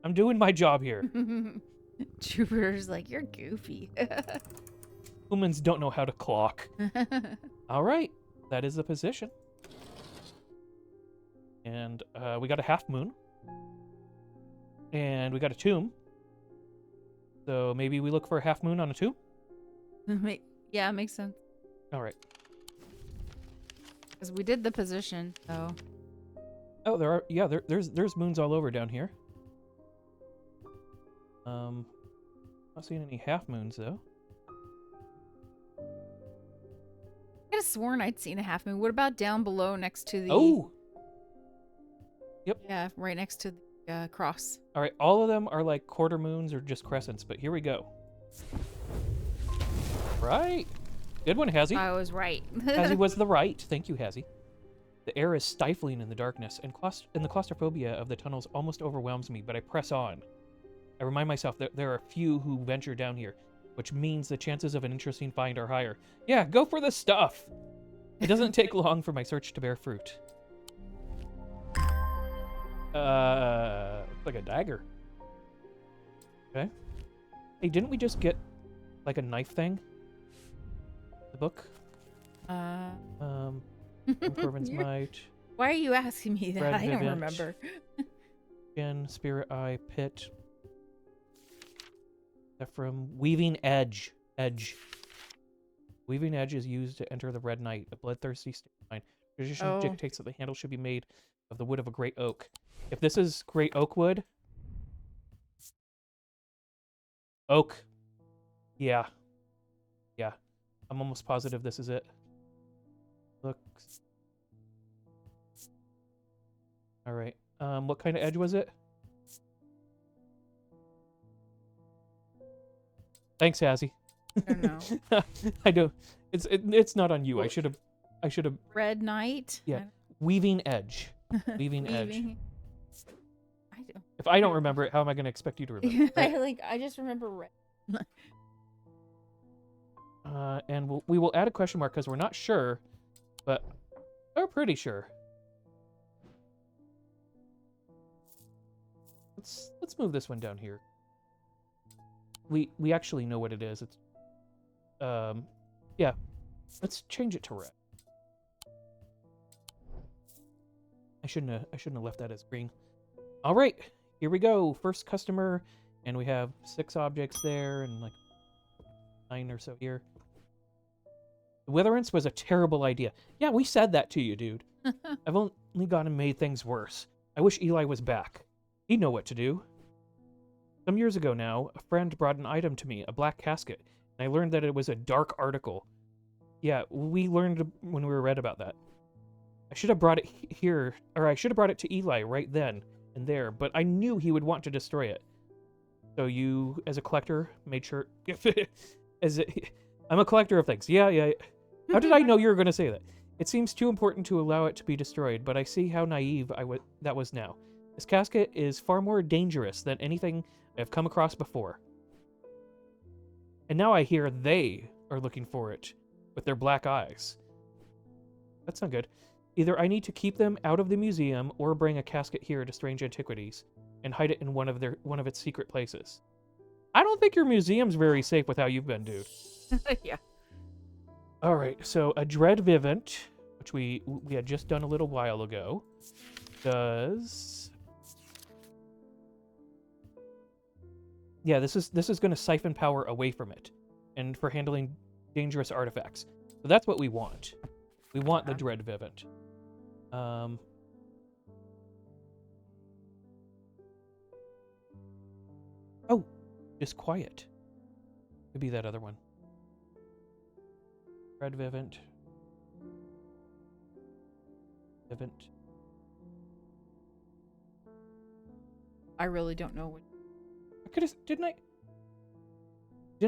I'm doing my job here. Jupiter's like, you're goofy. Humans don't know how to clock. All right, that is the position. And we got a half moon. And we got a tomb. So maybe we look for a half moon on a tomb? Yeah, it makes sense. All right. Because we did the position, so. Oh, there's moons all over down here. Not seeing any half moons though. I could have sworn I'd seen a half moon. What about down below next to the... Oh! Yep. Yeah, right next to the cross. All right, all of them are like quarter moons or just crescents, but here we go. Right. Good one, Hazzie. I was right. Hazzie was the right. Thank you, Hazzie. The air is stifling in the darkness, and the claustrophobia of the tunnels almost overwhelms me, but I press on. I remind myself that there are few who venture down here, which means the chances of an interesting find are higher. Yeah, go for the stuff! It doesn't take long for my search to bear fruit. Like a dagger. Okay. Hey, didn't we just get, like, a knife thing? The book? Corbin's Might. Why are you asking me that? Red I don't Vivint. remember. Again, Spirit Eye, Pit. Ephraim. Weaving Edge. Weaving Edge is used to enter the Red Knight, a bloodthirsty state of mind. Tradition dictates that the handle should be made of the wood of a great oak. If this is great oak wood... Oak. Yeah. Yeah. I'm almost positive this is it. Looks... Alright. What kind of edge was it? Thanks, Hazzie. I don't know. I do. It's not on you. I should have. Red Knight? Yeah. Weaving Edge. Weaving Edge. Weaving. If I don't remember it, how am I going to expect you to remember? Right? I just remember red. And we will add a question mark because we're not sure, but we're pretty sure. Let's move this one down here. We actually know what it is. It's yeah. Let's change it to red. I shouldn't have left that as green. All right, here we go. First customer, and we have 6 objects there and like 9 or so here. The Witherance was a terrible idea. Yeah, we said that to you, dude. I've only gone and made things worse. I wish Eli was back. He'd know what to do. Some years ago now, a friend brought an item to me, a black casket, and I learned that it was a dark article. Yeah, we learned when we read about that. I should have brought it here, or I should have brought it to Eli right then and there, but I knew he would want to destroy it. So you, as a collector, made sure... I'm a collector of things. Yeah. How did I know you were going to say that? It seems too important to allow it to be destroyed, but I see how naive that was now. This casket is far more dangerous than anything I've come across before. And now I hear they are looking for it with their black eyes. That's not good. Either I need to keep them out of the museum or bring a casket here to Strange Antiquities and hide it in one of its secret places. I don't think your museum's very safe with how you've been, dude. Yeah. All right, so a Dread Vivint, which we had just done a little while ago, does... Yeah, this is going to siphon power away from it, and for handling dangerous artifacts. So that's what we want. We want the Dread Vivint. Oh, Disquiet. Could be that other one. Dread Vivint. Vivint. I really don't know what. Didn't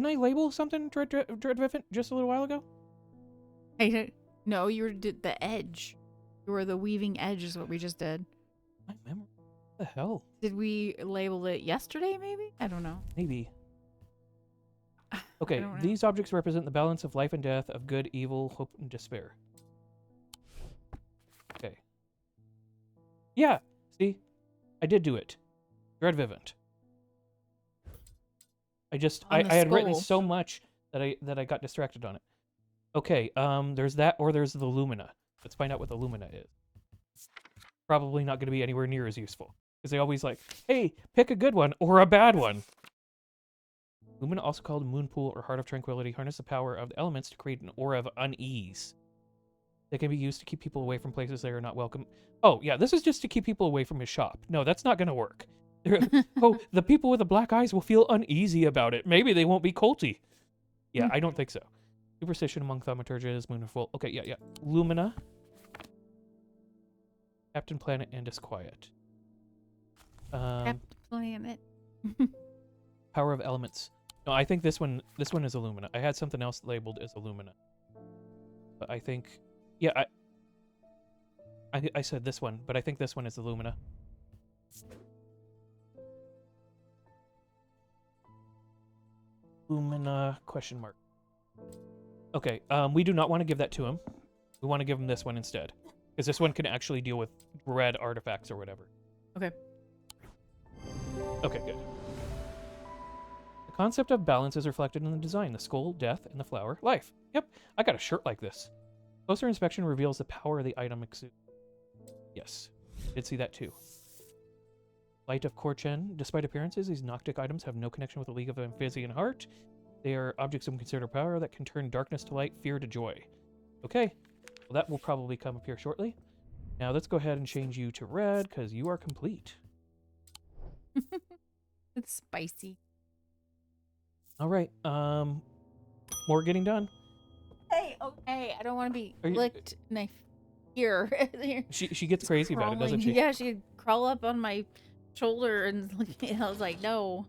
I label something Dread Vivint just a little while ago? I don't. No, you did the edge. You were the weaving edge is what we just did. My memory. What the hell? Did we label it yesterday, maybe? I don't know. Maybe. Okay, these objects represent the balance of life and death, of good, evil, hope, and despair. Okay. Yeah, see? I did do it. Dread Vivint. I had written so much that I got distracted on it. Okay, there's that, or there's the Lumina. Let's find out what the Lumina is. Probably not going to be anywhere near as useful. Because they always like, hey, pick a good one or a bad one. Lumina, also called Moonpool or Heart of Tranquility, harness the power of the elements to create an aura of unease. They can be used to keep people away from places they are not welcome. Oh, yeah, this is just to keep people away from his shop. No, that's not going to work. Oh, the people with the black eyes will feel uneasy about it. Maybe they won't be culty. Yeah, I don't think so. Superstition among thaumaturges, Moonful. Okay, yeah. Lumina. Captain Planet and Disquiet. Captain Planet. Power of Elements. No, I think this one is Illumina. I had something else labeled as Illumina. But I think... Yeah, I said this one, but I think this one is Illumina. Illumina, question mark. Okay, we do not want to give that to him. We want to give him this one instead. Because this one can actually deal with red artifacts or whatever. Okay. Okay, good. The concept of balance is reflected in the design. The skull, death, and the flower, life. Yep, I got a shirt like this. Closer inspection reveals the power of the item exudes. Yes, did see that too. Light of Korchen. Despite appearances, these Noctic items have no connection with the League of Amphibian Heart. They are objects of considerable power that can turn darkness to light, fear to joy. Okay, well that will probably come up here shortly. Now let's go ahead and change you to red, because you are complete. It's spicy. All right, more getting done. Hey, okay, I don't want to be licked knife here. She gets crazy about it, doesn't she? Yeah, she'd crawl up on my shoulder and I was like, no.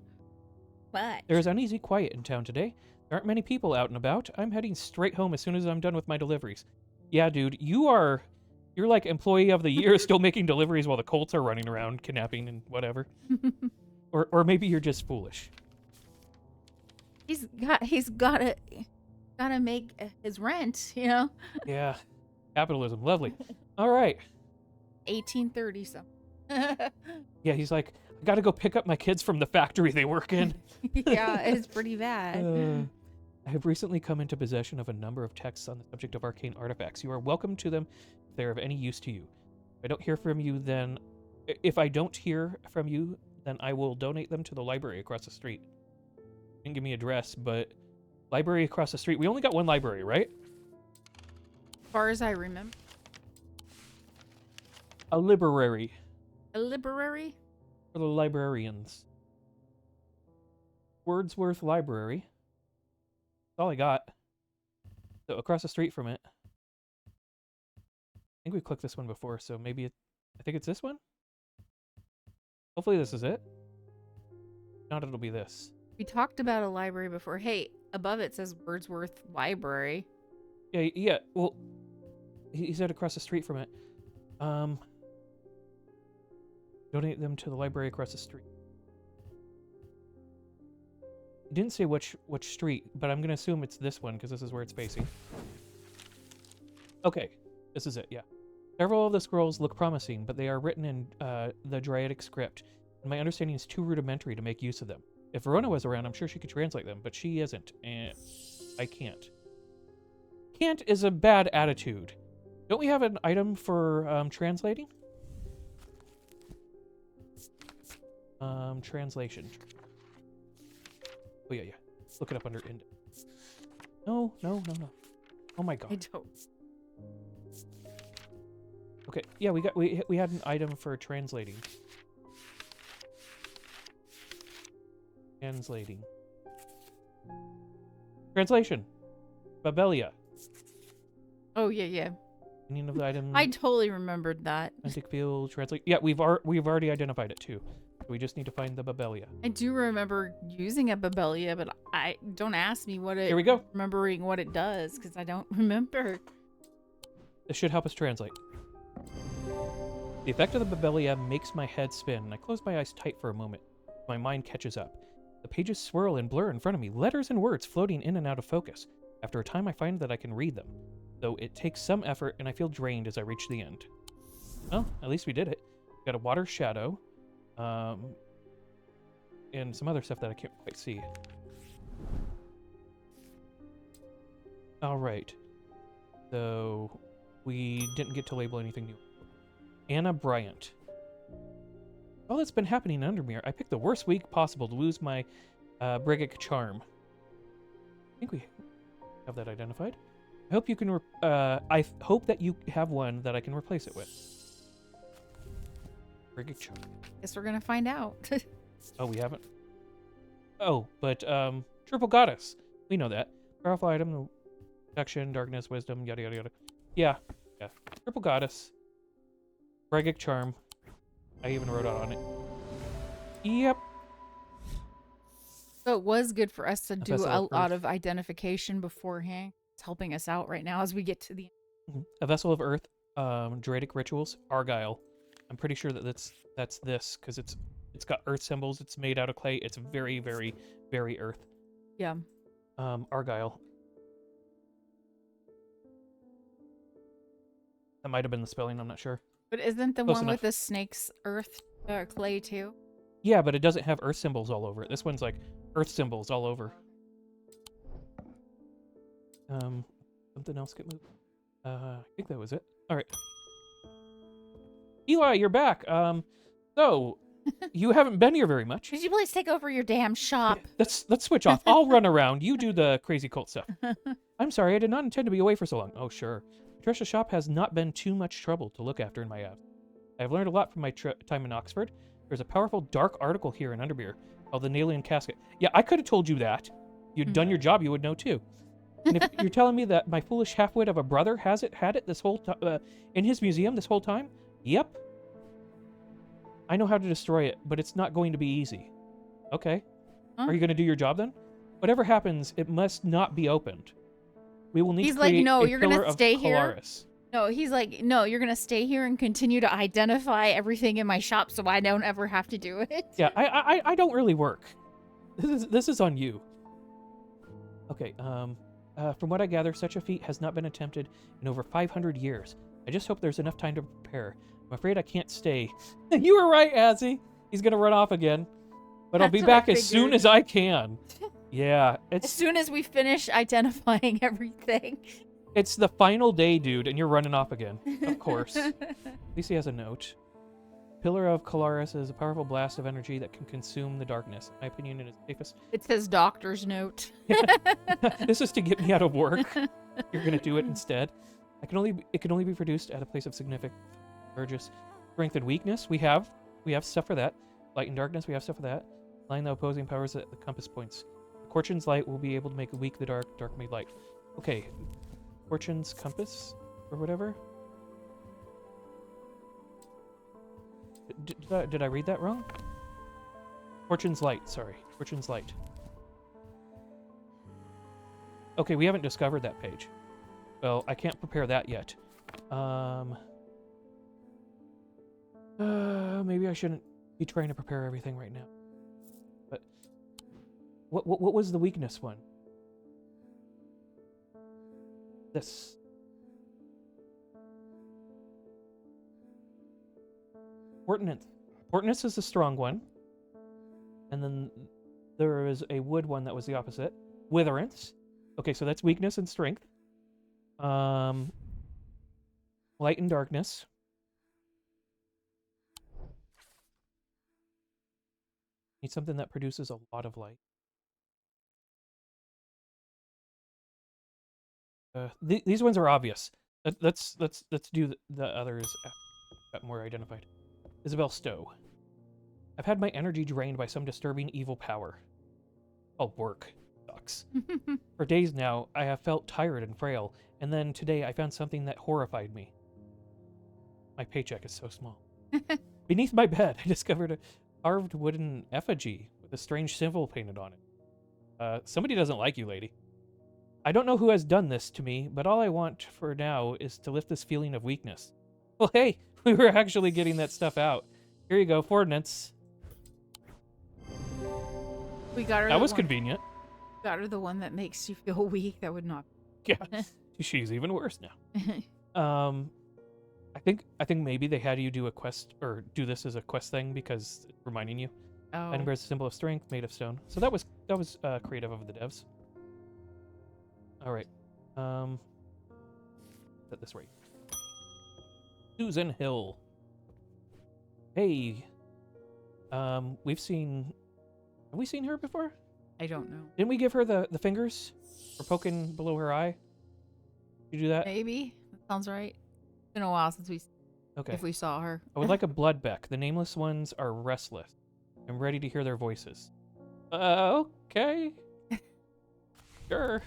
But there is uneasy quiet in town today. There aren't many people out and about. I'm heading straight home as soon as I'm done with my deliveries. Yeah, dude, you're like employee of the year still making deliveries while the Colts are running around kidnapping and whatever. or maybe you're just foolish. He's gotta make his rent, you know? Yeah. Capitalism, lovely. All right. 1830 something. Yeah, he's like, I gotta go pick up my kids from the factory they work in. Yeah, it's pretty bad. I have recently come into possession of a number of texts on the subject of arcane artifacts. You are welcome to them if they are of any use to you. If I don't hear from you, then I will donate them to the library across the street. Didn't give me address, but library across the street. We only got one library, right? As far as I remember. A library. A library? For the librarians. Wordsworth Library. That's all I got. So across the street from it. I think we clicked this one before, so maybe I think it's this one? Hopefully this is it. If not, it'll be this. We talked about a library before. Hey, above it says Wordsworth Library. Yeah, well, he said across the street from it. Donate them to the library across the street. He didn't say which street, but I'm going to assume it's this one, because this is where it's facing. Okay, this is it, yeah. Several of the scrolls look promising, but they are written in the Draidic script, and my understanding is too rudimentary to make use of them. If Verona was around, I'm sure she could translate them, but she isn't, and I can't. Can't is a bad attitude. Don't we have an item for translating? Translation. Oh, yeah. Look it up under index. No. Oh my god. I don't. Okay, yeah, we had an item for translating. Translation. Babelia. Oh yeah. Meaning of the item. I totally remembered that. Antique field translate. Yeah, we've already identified it too. We just need to find the Babelia. I do remember using a Babelia, but I don't ask me what it. Here we go. Remembering what it does because I don't remember. This should help us translate. The effect of the Babelia makes my head spin, and I close my eyes tight for a moment. My mind catches up. The pages swirl and blur in front of me, letters and words floating in and out of focus. After a time, I find that I can read them, though it takes some effort, and I feel drained as I reach the end. Well, at least we did it. We got a water shadow, and some other stuff that I can't quite see. All right. So we didn't get to label anything new. Anna Bryant. All that's been happening in Undermere, I picked the worst week possible to lose my Brigic charm. I think we have that identified. I hope you can. I hope that you have one that I can replace it with. Brigic charm. Guess we're gonna find out. Oh, we haven't. Oh, but triple goddess. We know that. Powerful item, protection, darkness, wisdom, yada yada yada. Yeah. Triple goddess. Brigic charm. I even wrote out on it. Yep. So it was good for us to do vessel a of lot earth. of identification beforehand. It's helping us out right now as we get to the. A vessel of earth. Draidic rituals. Argyle. I'm pretty sure that that's this because it's got earth symbols. It's made out of clay. It's very, very, very earth. Yeah. Argyle. That might have been the spelling. I'm not sure. But isn't the Close one enough. with the snake's earth clay too? Yeah, but it doesn't have earth symbols all over it. This one's like earth symbols all over. Something else get moved. I think that was it. All right. Eli, you're back. So you haven't been here very much. Could you please take over your damn shop? Let's switch off. I'll run around. You do the crazy cult stuff. I'm sorry, I did not intend to be away for so long. Oh, sure. Patricia's shop has not been too much trouble to look after in my absence. I've learned a lot from my time in Oxford. There's a powerful dark article here in Undermere called the Nalian Casket. Yeah, I could have told you that. You'd done your job, you would know too. And if you're telling me that my foolish half-wit of a brother had it this whole time in his museum this whole time, yep. I know how to destroy it, but it's not going to be easy. Okay. Huh? Are you going to do your job then? Whatever happens, it must not be opened. We will need He's to like, create no, a you're pillar gonna of stay here. Colaris. No, he's like, no, you're gonna stay here and continue to identify everything in my shop so I don't ever have to do it. Yeah, I don't really work. This is on you. Okay, from what I gather, such a feat has not been attempted in over 500 years. I just hope there's enough time to prepare. I'm afraid I can't stay. You were right, Hazzie. He's gonna run off again. But I'll be That's what I back as soon figured. as I can. Yeah, As soon as we finish identifying everything. it's the final day, dude, and you're running off again. Of course. At least he has a note. Pillar of Colaris is a powerful blast of energy that can consume the darkness. In my opinion, it is safest. It says doctor's note. This is to get me out of work. You're gonna do it instead. It can only be produced at a place of significant Burgess. Strength and weakness. We have stuff for that. Light and darkness. We have stuff for that. Line the opposing powers at the compass points. Fortune's light will be able to make weak the dark, dark made light. Okay. Fortune's compass or whatever. Did I read that wrong? Fortune's light. Sorry. Fortune's light. Okay, we haven't discovered that page. Well, I can't prepare that yet. Maybe I shouldn't be trying to prepare everything right now. But what was the weakness one? This. Ordnance. Ordnance is the strong one. And then there is a wood one that was the opposite. Witherance. Okay, so that's weakness and strength. Light and darkness. Need something that produces a lot of light. These ones are obvious. Let's do the others. Got more identified. Isabel Stowe. I've had my energy drained by some disturbing evil power. Oh, work. Sucks. For days now, I have felt tired and frail, and then today I found something that horrified me. My paycheck is so small. Beneath my bed, I discovered a carved wooden effigy with a strange symbol painted on it. Somebody doesn't like you, lady. I don't know who has done this to me, but all I want for now is to lift this feeling of weakness. Well, hey, we were actually getting that stuff out. Here you go, ordnance. We got her. That was convenient. Got her the one that makes you feel weak. That would not. Yeah, she's even worse now. I think maybe they had you do a quest or do this as a quest thing because it's reminding you. Oh. Item bears a symbol of strength made of stone. So that was creative of the devs. All right. Set this right. Susan Hill. Hey. Have we seen her before? I don't know. Didn't we give her the fingers for poking below her eye? You do that? Maybe. That sounds right. It's been a while since Okay. if we saw her. I would like a bloodbeck. The nameless ones are restless. I'm ready to hear their voices. Okay. Sure.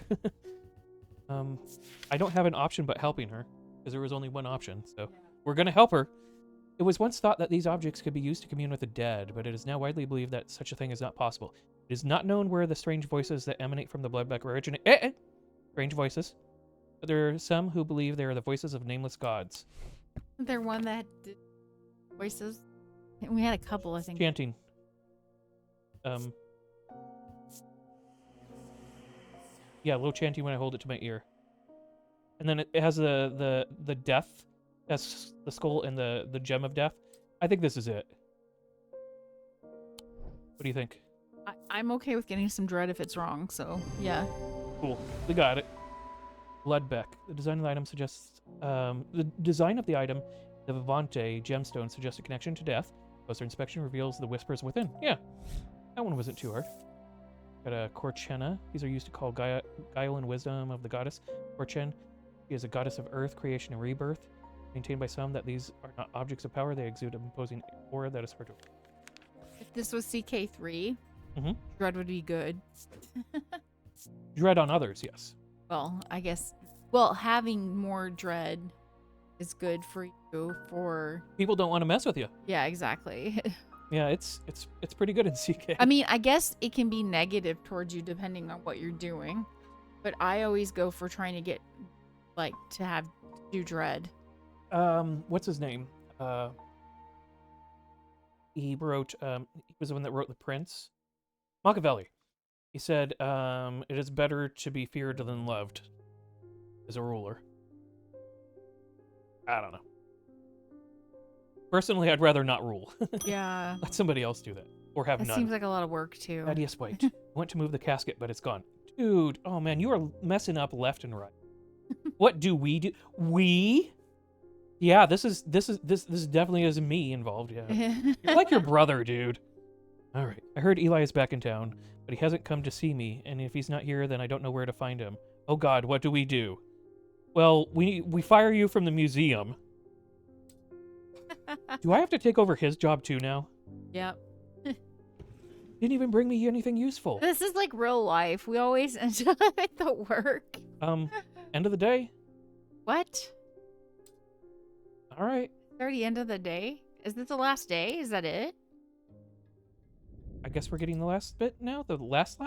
I don't have an option but helping her, because there was only one option, so we're gonna help her. It was once thought that these objects could be used to commune with the dead, but it is now widely believed that such a thing is not possible. It is not known where the strange voices that emanate from the bloodbeck originate. Strange voices. But there are some who believe they are the voices of nameless gods. Isn't there one that did voices? We had a couple, I think. Chanting. Yeah, a little chanting when I hold it to my ear. And then it has the death. That's the skull and the gem of death. I think this is it. What do you think? I'm okay with getting some dread if it's wrong, so yeah. Cool. We got it. Bloodbeck. The design of the item suggests... the design of the item, the Vivante gemstone, suggests a connection to death. Closer inspection reveals the whispers within. Yeah. That one wasn't too hard. Got a Korchena. These are used to call guile and wisdom of the goddess. Korchen. She is a goddess of earth, creation, and rebirth. Maintained by some that these are not objects of power. They exude an imposing aura that is hard to... If this was CK3, Mm-hmm. dread would be good. Dread on others, yes. Well, I guess... Well, having more dread is good for you for... People don't want to mess with you. Yeah, exactly. Yeah, it's pretty good in CK. I mean, I guess it can be negative towards you depending on what you're doing. But I always go for trying to get, like, to do dread. What's his name? He wrote, he was the one that wrote The Prince. Machiavelli. He said, it is better to be feared than loved as a ruler. I don't know. Personally, I'd rather not rule. Yeah. Let somebody else do that. Or have That none. seems like a lot of work, too. Thaddeus White. I went to move the casket, but it's gone. Dude, oh man, you are messing up left and right. What do we do? We? Yeah, this definitely is me involved, yeah. You're like your brother, dude. All right. I heard Eli is back in town, but he hasn't come to see me, and if he's not here, then I don't know where to find him. Oh god, what do we do? Well, we fire you from the museum. Do I have to take over his job too now? Yep. Didn't even bring me anything useful. This is like real life. We always end up at the work. End of the day? What? All right. It's already end of the day? Is this the last day? Is that it? I guess we're getting the last bit now? The last?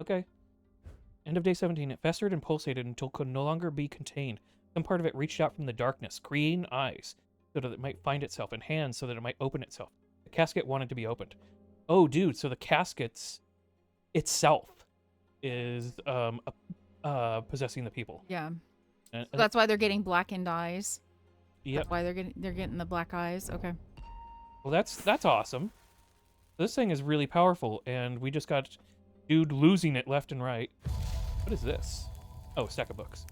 Okay. End of day 17. It festered and pulsated until it could no longer be contained. Some part of it reached out from the darkness, creating eyes so that it might find itself, and hands so that it might open itself. The casket wanted to be opened. Oh, dude, so the casket's itself is possessing the people. Yeah. And, So that's why they're getting blackened eyes. yep. That's why they're getting the black eyes. Okay. Well, that's awesome. This thing is really powerful, and we just got dude losing it left and right. What is this? Oh, a stack of books.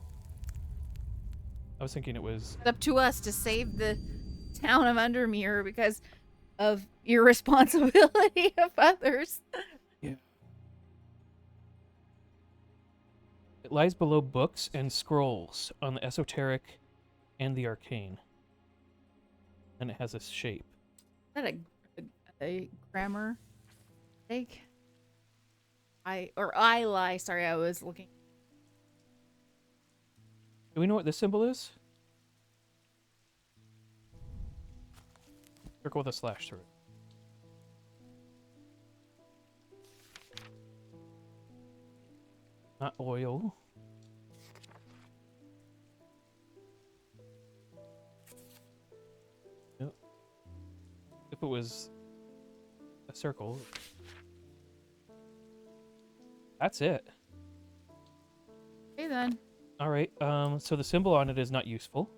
I was thinking it was... It's up to us to save the town of Undermere because of irresponsibility of others. Yeah. It lies below books and scrolls on the esoteric and the arcane. And it has a shape. Is that a grammar mistake? I lie. Sorry, I was looking. Do we know what this symbol is? Circle with a slash through it. Not oil. Nope. If it was a circle. That's it. Okay then. All right. So the symbol on it is not useful.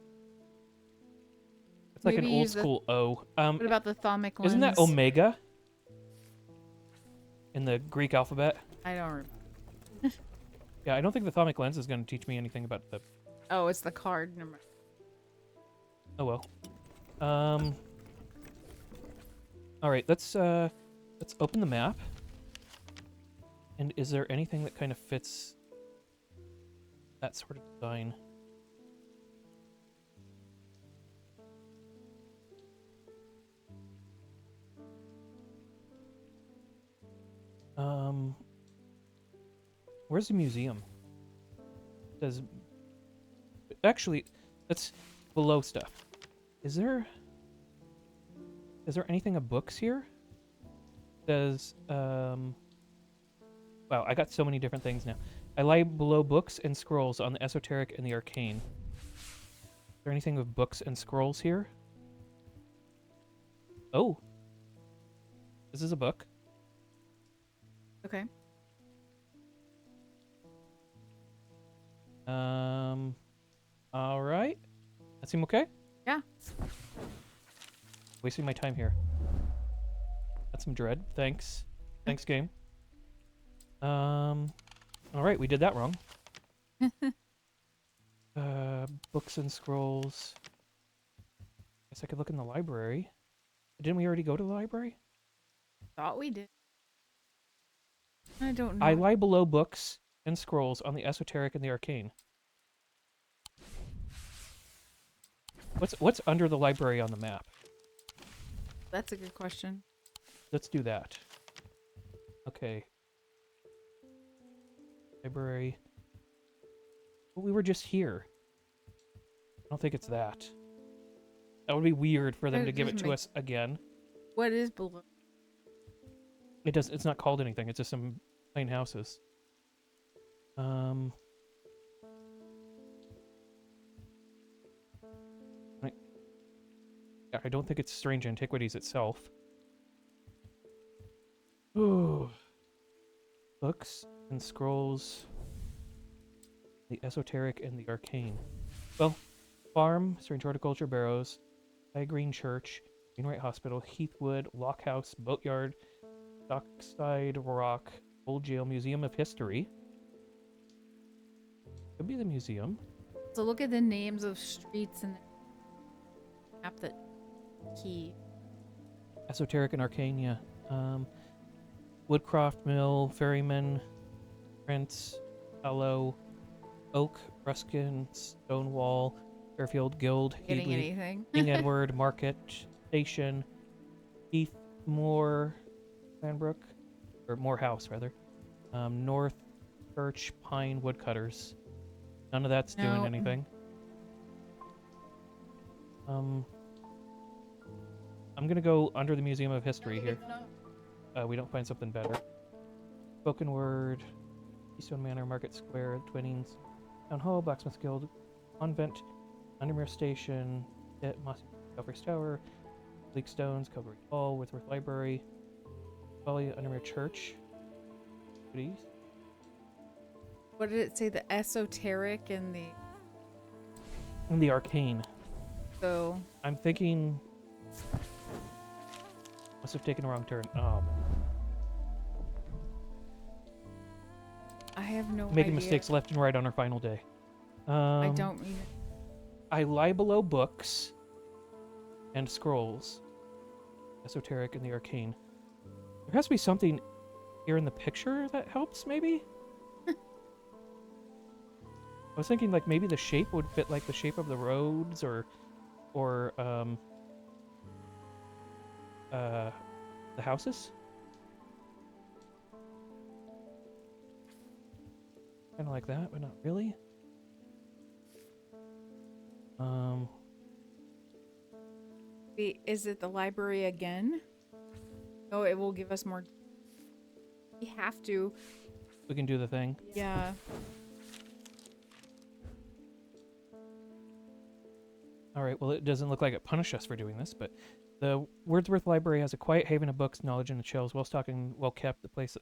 It's like Maybe an old use the- school O. What about the thalmic lens? Isn't that omega in the Greek alphabet? I don't remember. Yeah, I don't think the thalmic lens is going to teach me anything about the... Oh, it's the card. Never mind. Oh well. All right, let's open the map. And is there anything that kind of fits that sort of design? Where's the museum? Does actually, that's below stuff. Is there anything of books here? Does wow, I got so many different things now. I lie below books and scrolls on the esoteric and the arcane. Is there anything with books and scrolls here? Oh. This is a book. Okay. All right. That seem okay? Yeah. Wasting my time here. That's some dread. Thanks. Thanks, game. All right, we did that wrong. Books and scrolls. Guess I could look in the library. Didn't we already go to the library? Thought we did. I don't know. I lie below books and scrolls on the esoteric and the arcane. What's under the library on the map? That's a good question. Let's do that. Okay. Library. Well, we were just here. I don't think it's that. That would be weird for them It to give it doesn't to make- us again. What is below? It's not called anything. It's just some plain houses. I don't think it's Strange Antiquities itself. Ooh. Books and scrolls. The esoteric and the arcane. Well, farm, strange horticulture, barrows, High Green Church, Greenwright Hospital, Heathwood, Lockhouse, Boatyard, Dockside Rock, Old Jail, Museum of History. Could be the museum. So look at the names of streets and map that key. Esoteric and arcane, yeah. Woodcroft Mill, Ferryman, Prince, Hello, Oak, Ruskin, Stonewall, Fairfield Guild, Getting Heatley, anything? King Edward, Market, Station, Heathmore, Cranbrook, or Morehouse rather, North, Church, Pine, Woodcutters. None of that's doing No. anything. I'm gonna go under the Museum of History here. We don't find something better. Spoken Word, Keystone Manor, Market Square, Twinnings, Town Hall, Blacksmith Guild, Convent, Undermere Station, Mossy Calvary's Tower, Bleak Stones, Calvary Hall, Wordsworth Library, Valley, Undermere Church. Goodies. What did it say? The esoteric and the... And the Arcane. So... I'm thinking Must have taken a wrong turn. Oh, man. I have no Making idea. mistakes left and right on our final day. I don't mean it. I lie below books and scrolls. Esoteric and the arcane. There has to be something here in the picture that helps, maybe? I was thinking like maybe the shape would fit like the shape of the roads or the houses. Kind of like that, but not really. Wait, is it the library again? Oh, it will give us more. We have to. We can do the thing. Yeah. All right, well, it doesn't look like it punished us for doing this, but the Wordsworth Library has a quiet haven of books, knowledge, and shelves, well-stocked and well-kept, the place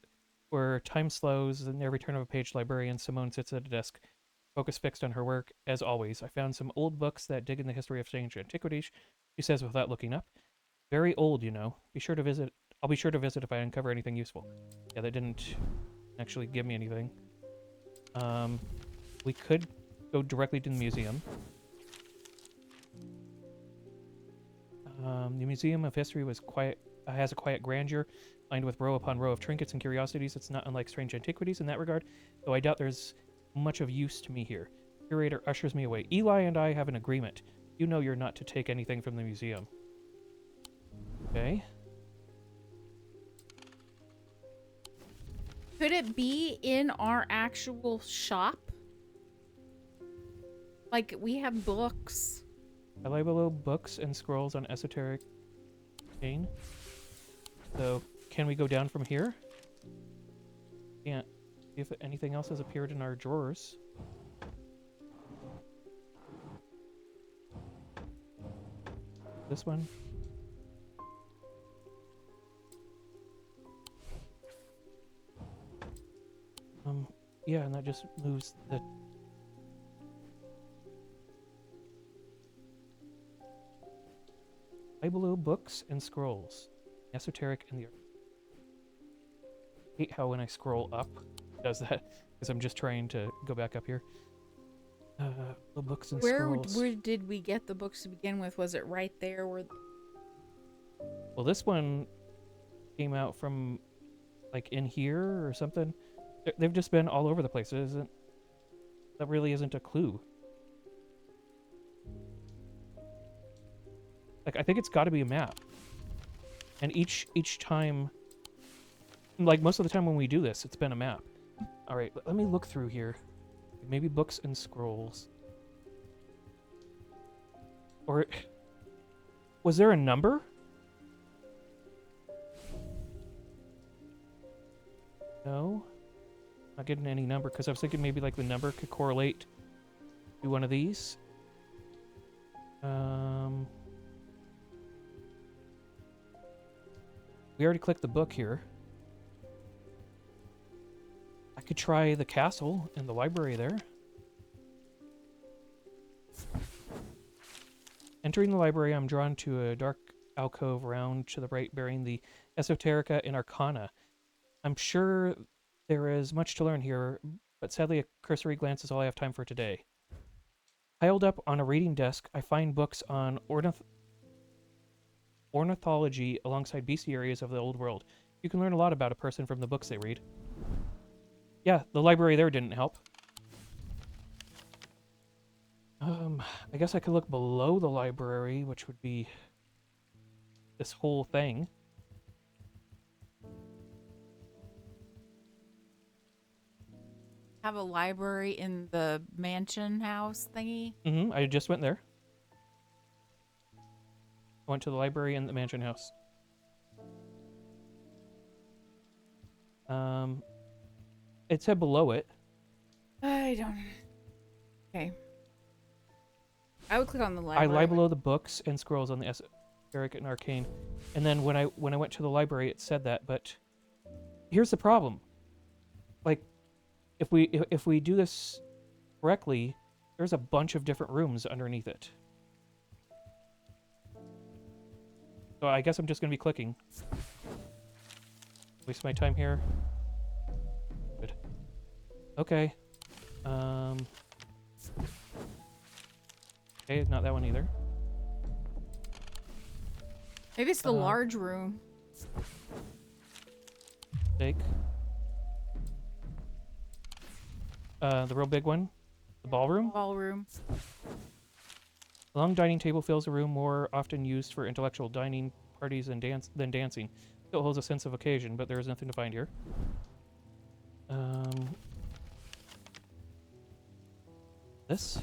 where time slows, and every turn of a page, librarian Simone sits at a desk, focus fixed on her work. As always, I found some old books that dig in the history of Strange Antiquities, she says without looking up. Very old, you know. Be sure to visit. I'll be sure to visit if I uncover anything useful. Yeah, that didn't actually give me anything. We could go directly to the museum. The Museum of History has a quiet grandeur, lined with row upon row of trinkets and curiosities. It's not unlike Strange Antiquities in that regard, though I doubt there's much of use to me here. Curator ushers me away. Eli and I have an agreement. You know you're not to take anything from the museum. Okay. Could it be in our actual shop? Like, we have books. I lie below books and scrolls on esoteric chain. So, can we go down from here? Can't. See if anything else has appeared in our drawers. This one. Yeah, and that just moves the... Lie below books and scrolls. Esoteric and the... I hate how when I scroll up, it does that, because I'm just trying to go back up here. The books and scrolls. Where did we get the books to begin with? Was it right there where... Well, this one came out from, like, in here or something. They've just been all over the place. That really isn't a clue. Like, I think it's got to be a map. And each time, like, most of the time when we do this, it's been a map. All right, let me look through here. Maybe books and scrolls. Or, was there a number? No. Not getting any number, because I was thinking maybe, like, the number could correlate to one of these. We already clicked the book here. I could try the castle and the library there. Entering the library, I'm drawn to a dark alcove round to the right bearing the Esoterica and Arcana. I'm sure there is much to learn here, but sadly a cursory glance is all I have time for today. Piled up on a reading desk, I find books on ornithology alongside bestiaries of the old world. You can learn a lot about a person from the books they read. Yeah, the library there didn't help. I guess I could look below the library, which would be this whole thing. Have a library in the mansion house thingy? Mm-hmm, I just went there. I went to the library in the mansion house. It said below it. I don't... Okay. I would click on the I library. lie below the books and scrolls on the esoteric and arcane. And then when I went to the library, it said that. But here's the problem. Like, if we do this correctly, there's a bunch of different rooms underneath it. So I guess I'm just gonna be clicking. Waste my time here. Good. Okay. Okay, not that one either. Maybe it's the large room. Steak. The real big one. The ballroom. Ballroom. A long dining table fills a room more often used for intellectual dining parties and than dancing. Still holds a sense of occasion, but there is nothing to find here. This.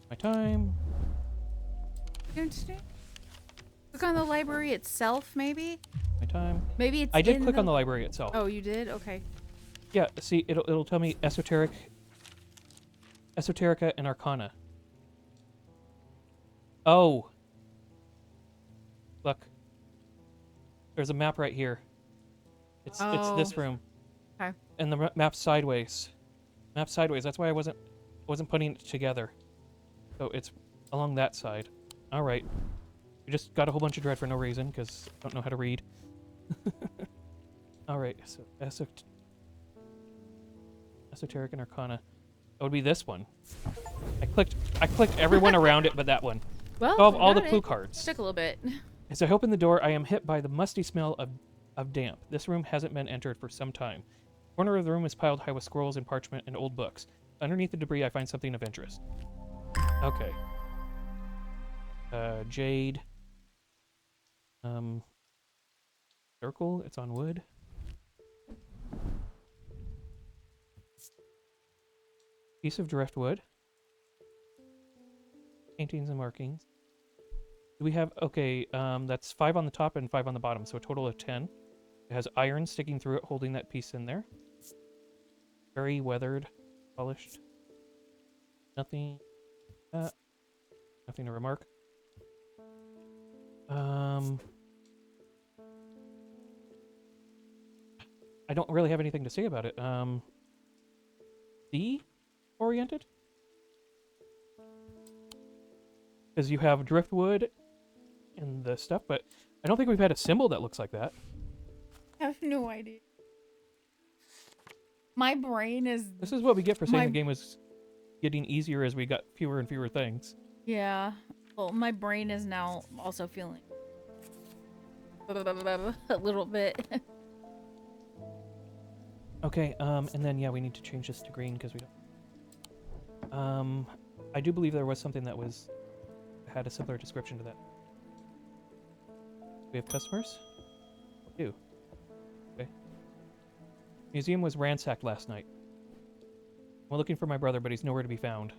My time. Click on the library itself, maybe? My time. Maybe it's I did in click on the library itself. Oh, you did? Okay. Yeah, see, it'll tell me Esoterica and Arcana. Oh. Look. There's a map right here. It's this room. Okay. And the map's sideways. Map's sideways. That's why I wasn't putting it together. So it's along that side. All right. We just got a whole bunch of dread for no reason because I don't know how to read. All right. So Esoteric and Arcana. That would be this one. I clicked everyone around it but that one. Well, Solve all the clue cards. Took a little bit. As I open the door, I am hit by the musty smell of damp. This room hasn't been entered for some time. The corner of the room is piled high with scrolls and parchment and old books. Underneath the debris, I find something of interest. Okay. Jade. Circle. It's on wood. Piece of driftwood. Paintings and markings. Do we have... Okay, that's 5 on the top and 5 on the bottom, so a total of 10. It has iron sticking through it, holding that piece in there. Very weathered, polished. Nothing... nothing to remark. I don't really have anything to say about it. C-oriented? Because you have driftwood and the stuff, but I don't think we've had a symbol that looks like that. I have no idea. My brain is... This is what we get for saying the game was getting easier as we got fewer and fewer things. Yeah. Well, my brain is now also feeling a little bit. Okay, and then, yeah, we need to change this to green because we don't... I do believe there was something that had a similar description to that. We have customers? We do. Okay. Museum was ransacked last night. We're looking for my brother, but he's nowhere to be found.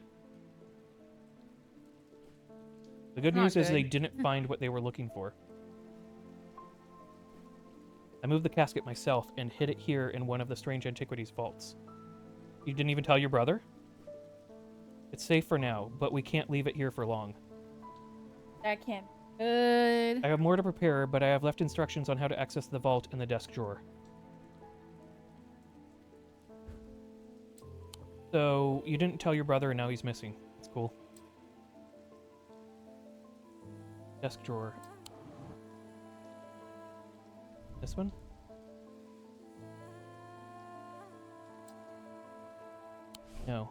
The good news is they didn't find what they were looking for. I moved the casket myself and hid it here in one of the Strange Antiquities vaults. You didn't even tell your brother? It's safe for now, but we can't leave it here for long. That can't be good. I have more to prepare, but I have left instructions on how to access the vault in the desk drawer. So, you didn't tell your brother and now he's missing. That's cool. Desk drawer. This one? No.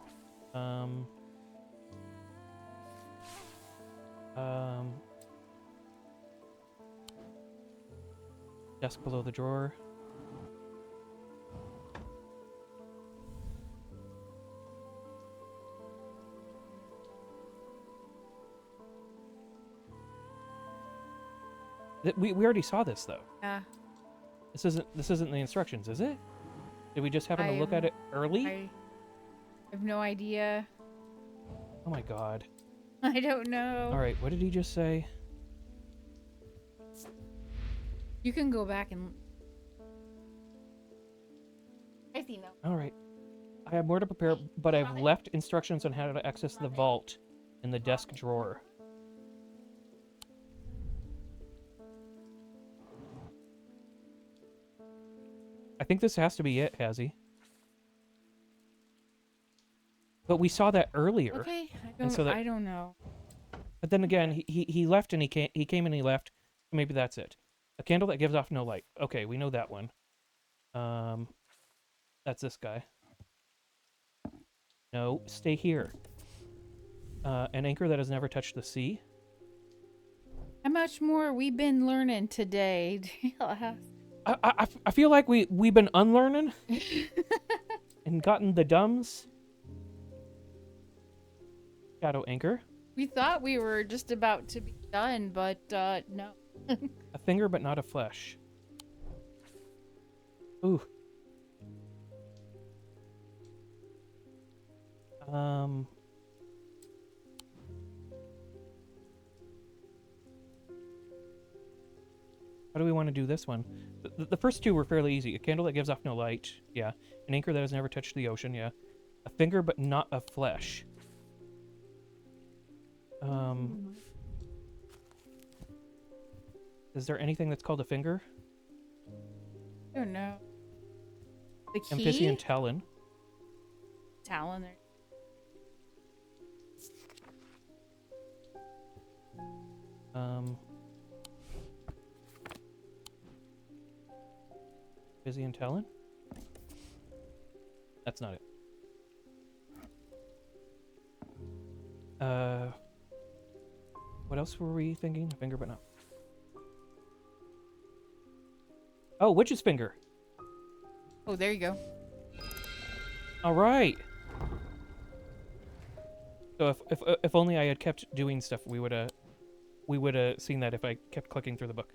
Desk below the drawer. We already saw this though. Yeah. This isn't the instructions, is it? Did we just happen to look at it early? I have no idea. Oh my god. I don't know. Alright, what did he just say? You can go back and... I see no. Alright. I have more to prepare, but I've left instructions on how to access the vault in the desk drawer. I think this has to be it, Hazzie. But we saw that earlier. Okay, I don't know. But then again, he left and he came and he left. Maybe that's it. A candle that gives off no light. Okay, we know that one. That's this guy. No, stay here. An anchor that has never touched the sea. How much more we've been learning today? I feel like we've been unlearning and gotten the dumbs. Shadow anchor. We thought we were just about to be done, but no. A finger but not a flesh. Ooh. How do we want to do this one? The first two were fairly easy. A candle that gives off no light. Yeah. An anchor that has never touched the ocean. Yeah. A finger but not a flesh. Is there anything that's called a finger? I don't know. The key? Amphibian talon. Talon there. Amphibian talon? That's not it. What else were we thinking? A finger but not. Oh, witch's finger. Oh, there you go. All right. So if only I had kept doing stuff, we would have seen that if I kept clicking through the book.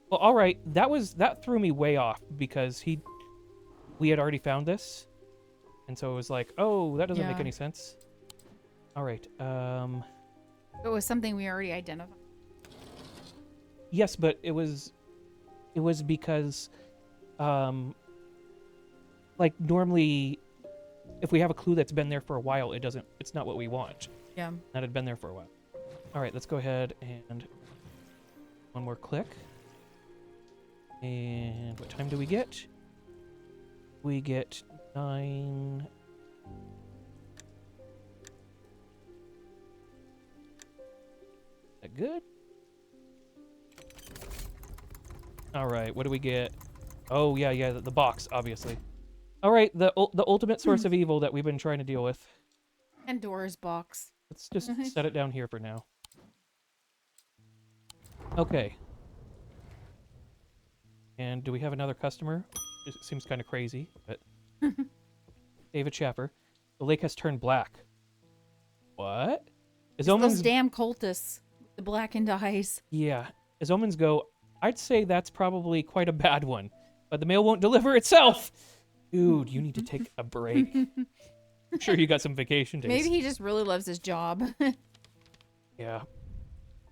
Well, all right. That threw me way off because we had already found this, and so it was like, oh, that doesn't make any sense. All right. It was something we already identified. Yes, but it was because, like normally, if we have a clue that's been there for a while, it's not what we want. Yeah. That had been there for a while. All right, let's go ahead and one more click. And what time do we get? We get 9. Is that good? All right, what do we get? Oh, yeah, the box, obviously. All right, the ultimate source of evil that we've been trying to deal with. Pandora's box. Let's just set it down here for now. Okay. And do we have another customer? It seems kind of crazy, but... David Schaffer. The lake has turned black. What? As omens... Those damn cultists. The blackened eyes. Yeah. As omens go, I'd say that's probably quite a bad one. But the mail won't deliver itself! Dude, you need to take a break. I'm sure you got some vacation days. Maybe he just really loves his job. Yeah.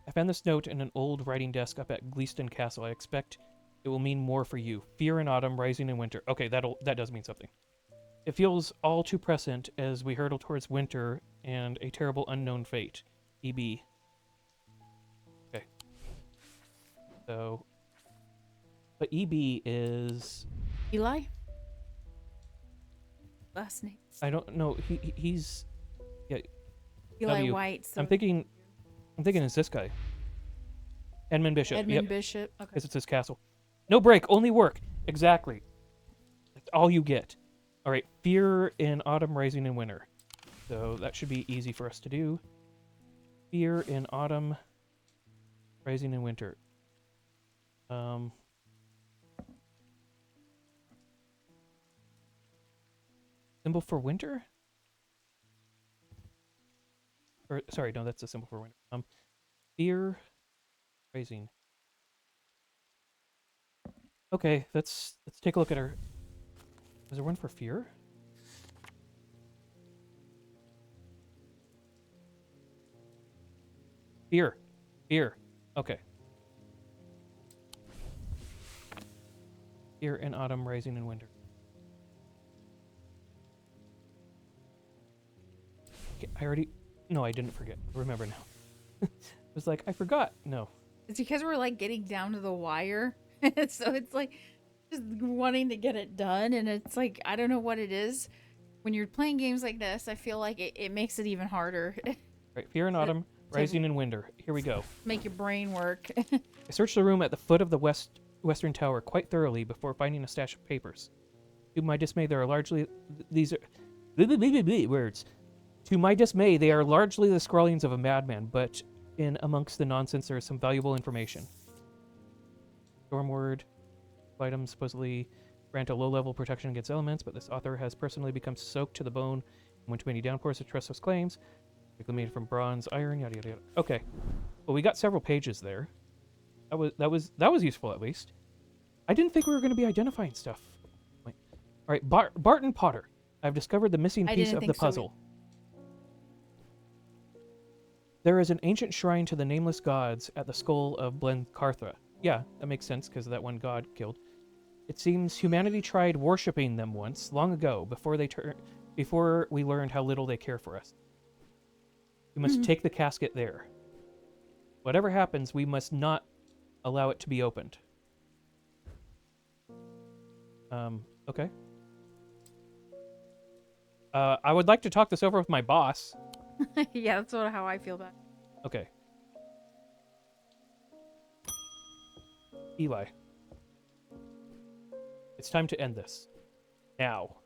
I found this note in an old writing desk up at Gleaston Castle. I expect it will mean more for you. Fear in autumn, rising in winter. Okay, that does mean something. It feels all too present as we hurtle towards winter and a terrible unknown fate. EB. Okay. So... But EB is... Eli? Last name. I don't know. He's... Yeah. Eli W. White. So I'm thinking it's this guy. Edmund Bishop. Edmund Bishop. Okay. Because it's his castle. No break, only work. Exactly. That's all you get. All right. Fear in autumn, rising in winter. So that should be easy for us to do. Fear in autumn, rising in winter. Symbol for winter? Or sorry, no, that's a symbol for winter. Fear, rising. Okay, let's take a look at her. Is there one for fear? Fear. Okay. Fear in autumn, rising in winter. No, I didn't forget. I remember now. It was like, I forgot. No. It's because we're like getting down to the wire. So it's like just wanting to get it done. And it's like, I don't know what it is. When you're playing games like this, I feel like it makes it even harder. Right. Fear in autumn, Rising in Winder. Here we go. Make your brain work. I searched the room at the foot of the western tower quite thoroughly before finding a stash of papers. To my dismay, there are largely these are words. To my dismay, they are largely the scrawlings of a madman, but in amongst the nonsense there is some valuable information. Stormward items supposedly grant a low-level protection against elements, but this author has personally become soaked to the bone and went to many downpours to trust those claims. Typically made from bronze, iron, yada yada yada. Okay, well we got several pages there. That was useful at least. I didn't think we were going to be identifying stuff. Wait. All right, Barton Potter. I've discovered the missing piece of the puzzle. There is an ancient shrine to the nameless gods at the skull of Blencarthra. Yeah, that makes sense because of that one god killed. It seems humanity tried worshipping them once, long ago, before we learned how little they care for us. We must take the casket there. Whatever happens, we must not allow it to be opened. Okay. I would like to talk this over with my boss. Yeah, that's how I feel about it. Okay. Eli. It's time to end this. Now.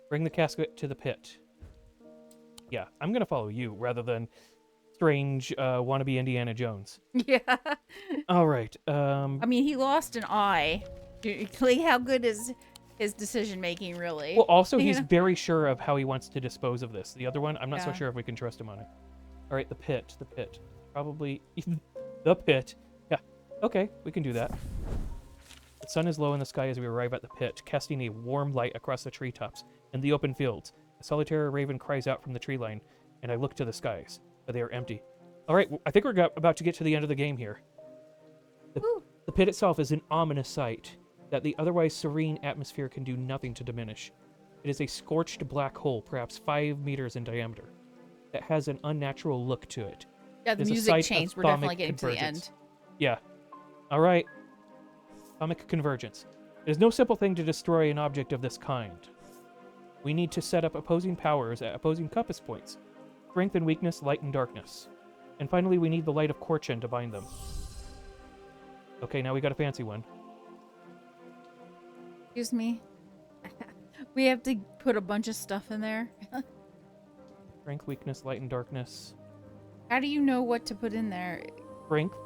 Bring the casket to the pit. Yeah, I'm going to follow you rather than strange wannabe Indiana Jones. Yeah. All right. I mean, he lost an eye. Like, how good is his decision making, really? Well, also, he's very sure of how he wants to dispose of this. The other one, I'm not so Yeah. sure if we can trust him on it. All right, the pit. Probably the pit. Yeah, okay, we can do that. The sun is low in the sky as we arrive at the pit, casting a warm light across the treetops and the open fields. A solitary raven cries out from the tree line, and I look to the skies, but they are empty. All right, I think we're about to get to the end of the game here. The pit itself is an ominous sight that the otherwise serene atmosphere can do nothing to diminish. It is a scorched black hole, perhaps 5 meters in diameter, that has an unnatural look to it. Yeah, the It is a music site of changed. We're definitely atomic getting to the convergence. end. Yeah. All right. Atomic convergence. It is no simple thing to destroy an object of this kind. We need to set up opposing powers at opposing compass points. Strength and weakness, light and darkness. And finally, we need the light of Korchen to bind them. Okay, now we got a fancy one. Excuse me. We have to put a bunch of stuff in there. Strength, weakness, light and darkness. How do you know what to put in there? Strength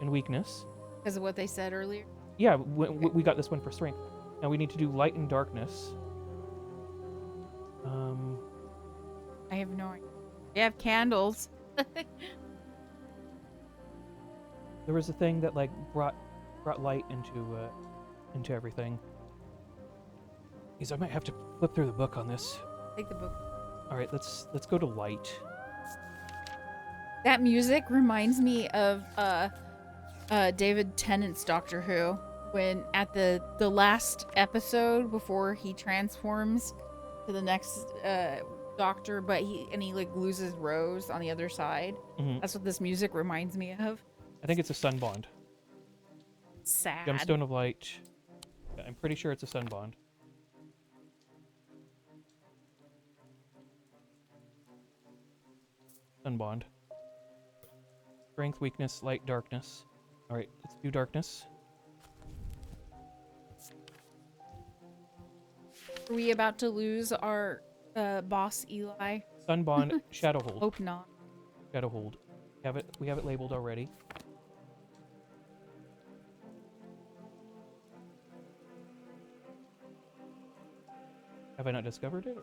and weakness. Because of what they said earlier? Yeah, we got this one for strength. Now we need to do light and darkness. I have no idea. We have candles. There was a thing that like brought light into everything. Geez, I might have to flip through the book on this. Take the book. All right, let's go to light. That music reminds me of David Tennant's Doctor Who, when at the last episode before he transforms to the next doctor, but he like loses Rose on the other side. Mm-hmm. That's what this music reminds me of. I think it's a sun bond. Sad. Gemstone of light. Yeah, I'm pretty sure it's a sun bond. Sun bond. Strength, weakness, light, darkness. All right, let's do darkness. Are we about to lose our boss Eli? Sun bond, shadow hold. Hope not. Shadow hold. We have it labeled already. Have I not discovered it?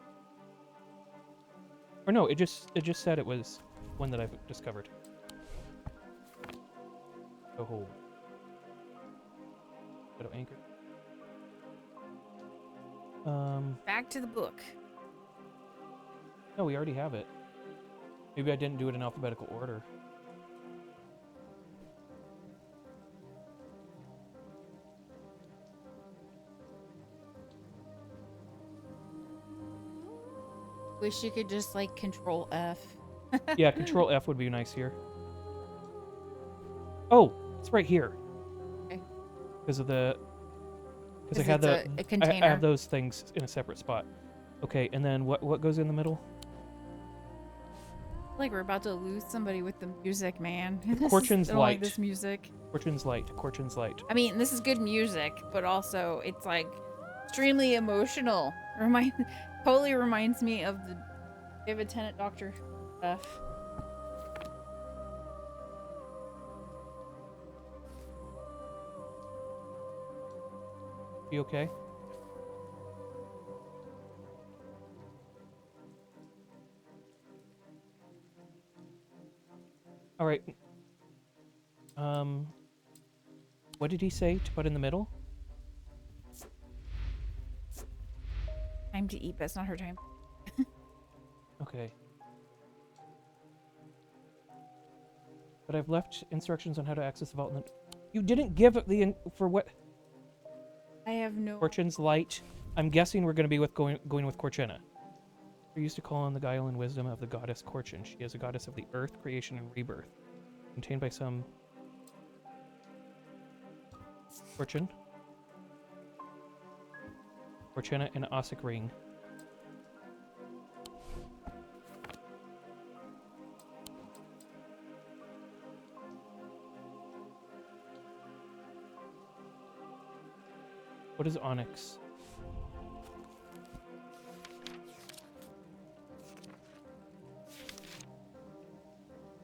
Or no, it just said it was one that I've discovered. Shadow hold. Shadow anchor. Back to the book. No, we already have it. Maybe I didn't do it in alphabetical order. Wish you could just like Control F. Yeah, Control F would be nice here. Oh, it's right here. Okay. Because of the... Because I 'Cause had it's the... a container. I have those things in a separate spot. Okay, and then what goes in the middle? Like we're about to lose somebody with the music, man. Fortune's I don't like light. this music. Fortune's light. Fortune's light. I mean, this is good music, but also it's like extremely emotional. Totally reminds me of the David Tennant Doctor stuff. You okay? All right. What did he say to put in the middle? Time to eat, but it's not her time. Okay. But I've left instructions on how to access the vault. You didn't give the for what? I have no. Fortune's light. I'm guessing we're going to be with going with Corchina. We used to call on the guile and wisdom of the goddess Corchin. She is a goddess of the earth, creation, and rebirth, contained by some Fortune, Corchina, and Ossic ring. What is onyx?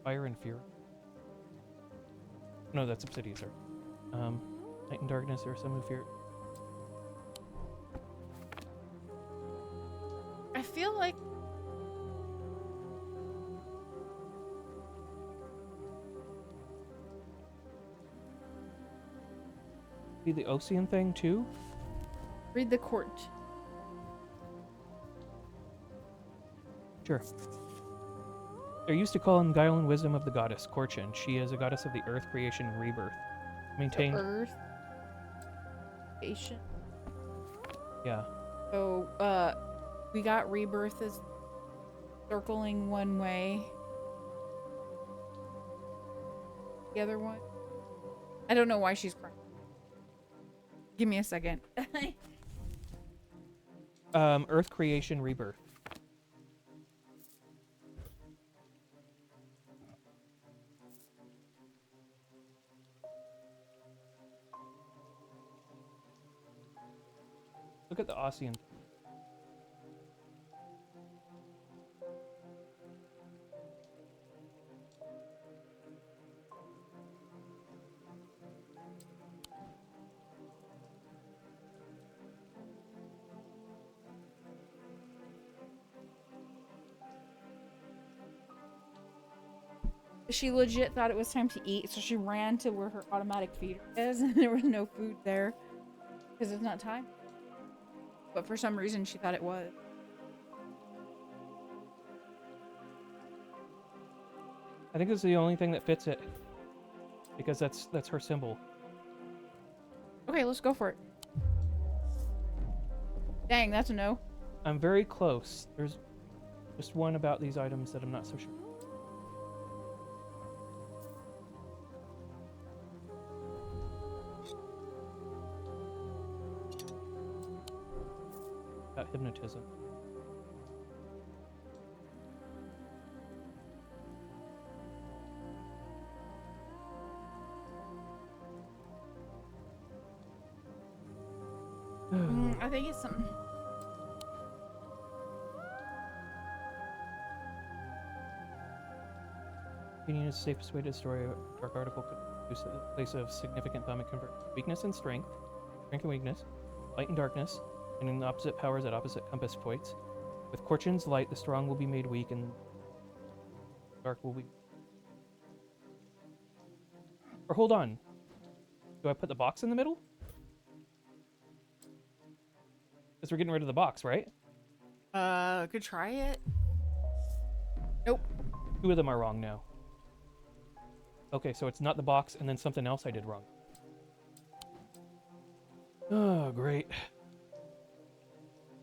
Fire and fury. No, that's obsidian, sir. Night and darkness, there are some who fear. I feel like Be the Ocean thing too? read the court. Sure. They're used to call on guile and wisdom of the goddess Corchin. She is a goddess of the earth, creation, and rebirth. Maintained. Earth. Patient. Yeah. So, we got rebirth as circling one way. The other one. I don't know why she's crying. Give me a second. Earth, creation, rebirth. Look at the Ossian. She legit thought it was time to eat, so she ran to where her automatic feeder is, and there was no food there. Because it's not time. But for some reason, she thought it was. I think it's the only thing that fits it. Because that's her symbol. Okay, let's go for it. Dang, that's a no. I'm very close. There's just one about these items that I'm not so sure. About hypnotism. I think it's something. Opinion is the safest way to destroy a dark article could produce a place of significant thumb and convert weakness and strength and weakness, light and darkness, and in opposite powers at opposite compass points. With Corchin's light, the strong will be made weak and dark will be. Or hold on. Do I put the box in the middle? Because we're getting rid of the box, right? Could try it. Nope. Two of them are wrong now. Okay, so it's not the box and then something else I did wrong. Oh, great.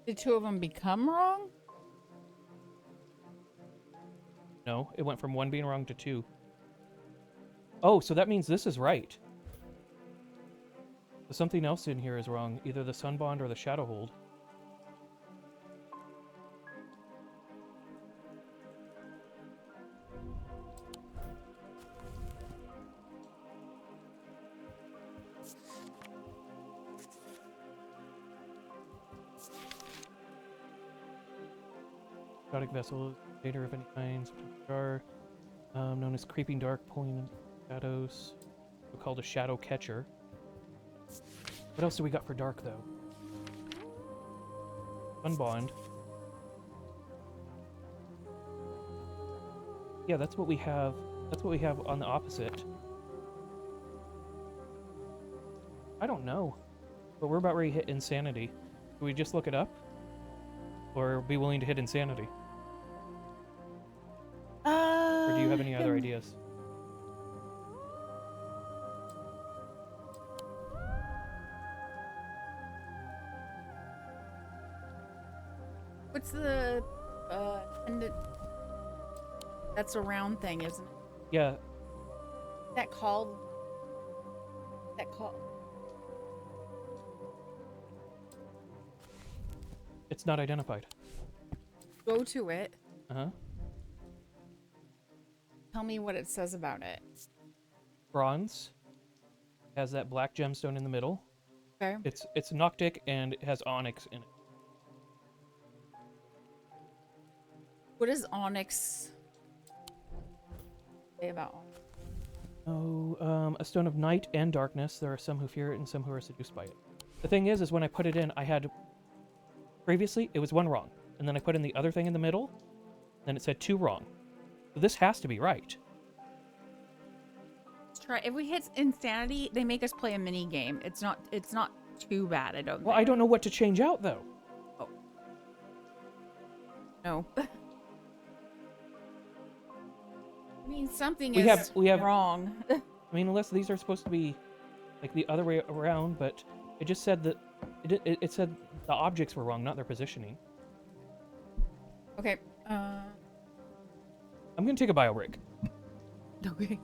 Did two of them become wrong? No, it went from one being wrong to two. Oh, so that means this is right. So something else in here is wrong. Either the sun bond or the shadow hold. Exotic vessel, data of any kind, star, known as creeping dark, pulling shadows. We're called a shadow catcher. What else do we got for dark though? Sunbond. Yeah, that's what we have. That's what we have on the opposite. I don't know, but we're about ready to hit insanity. Do we just look it up, or be willing to hit insanity? Or do you have any other ideas? What's the pendant? That's a round thing, isn't it? Yeah. That called. That called. It's not identified. Go to it. Uh-huh. Tell me what it says about it. Bronze. Has that black gemstone in the middle. Okay. It's noctic and it has onyx in it. What does onyx say about onyx? Oh, a stone of night and darkness. There are some who fear it and some who are seduced by it. The thing is when I put it in, I had... Previously, it was one wrong. And then I put in the other thing in the middle. Then it said 2 wrong. So this has to be right. Let's try. If we hit insanity, they make us play a mini game. It's not too bad, I don't think. Well, I don't know what to change out, though. Oh. No. I mean, something is wrong. I mean, unless these are supposed to be like the other way around, but it just said that it said the objects were wrong, not their positioning. Okay. I'm gonna take a bio break. Okay.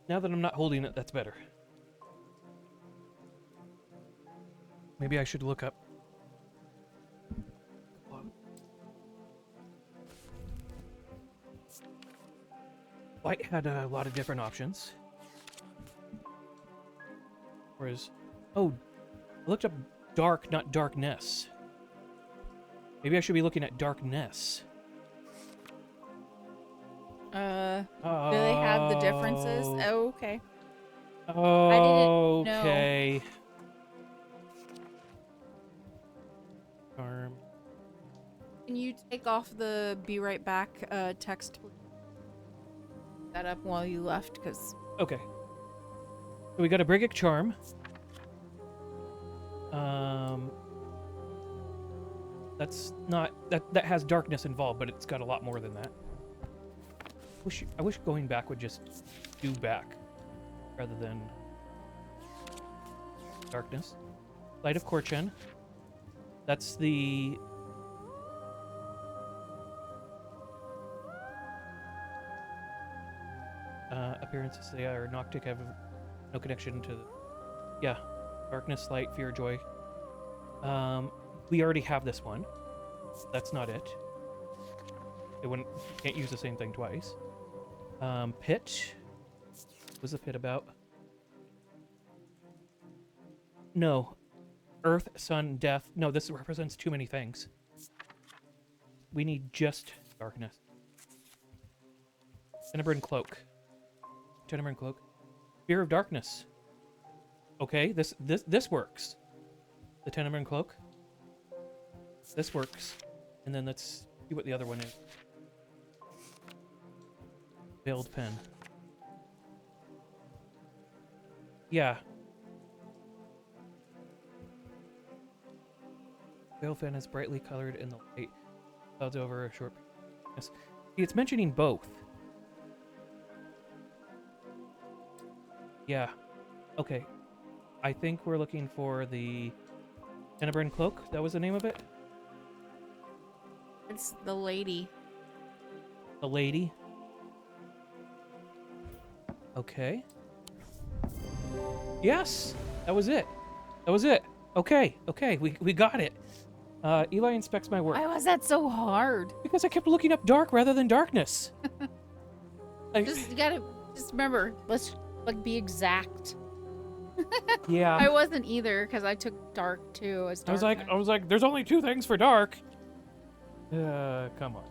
Now that I'm not holding it, that's better. Maybe I should look up. Light had a lot of different options. Whereas, oh, I looked up dark, not darkness. Maybe I should be looking at darkness. Do they have the differences? Oh, okay. Oh, I didn't know. Okay. Charm. Can you take off the be right back text? That up while you left, because... Okay. So we got a Briggic Charm. That's not... That has darkness involved, but it's got a lot more than that. I wish going back would just do back rather than darkness. Light of Korchen. That's the appearances. They are noctic, have no connection to darkness, light, fear, joy. We already have this one. That's not it. Can't use the same thing twice. Pit. What's the pit about? No. Earth, sun, death. No, this represents too many things. We need just darkness. Tenebrine Cloak. Tenebrine Cloak. Fear of Darkness. Okay, this works. The Tenebrine Cloak. This works. And then let's see what the other one is. Veiled Pen. Yeah. Veiled Pen is brightly colored in the light. Clouds over a short... Yes. See, it's mentioning both. Yeah. Okay. I think we're looking for the Tenebrine Cloak. That was the name of it? It's the lady. The lady. Okay. Yes! That was it. That was it. Okay, okay, we got it. Eli inspects my work. Why was that so hard? Because I kept looking up dark rather than darkness. You gotta just remember, let's like be exact. Yeah. I wasn't either because I took dark too as dark. I was like, there's only 2 things for dark. Come on.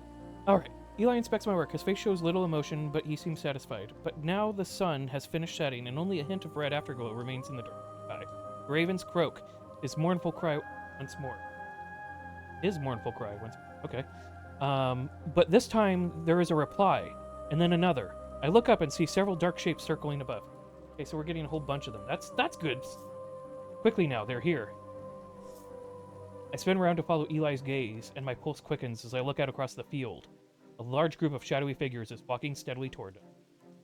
All right. Eli inspects my work. His face shows little emotion, but he seems satisfied. But now the sun has finished setting, and only a hint of red afterglow remains in the dark sky. The ravens croak his mournful cry once more. His mournful cry once more. Okay. But this time there is a reply, and then another. I look up and see several dark shapes circling above. Okay, so we're getting a whole bunch of them. That's good. Quickly now, they're here. I spin around to follow Eli's gaze, and my pulse quickens as I look out across the field. A large group of shadowy figures is walking steadily toward us.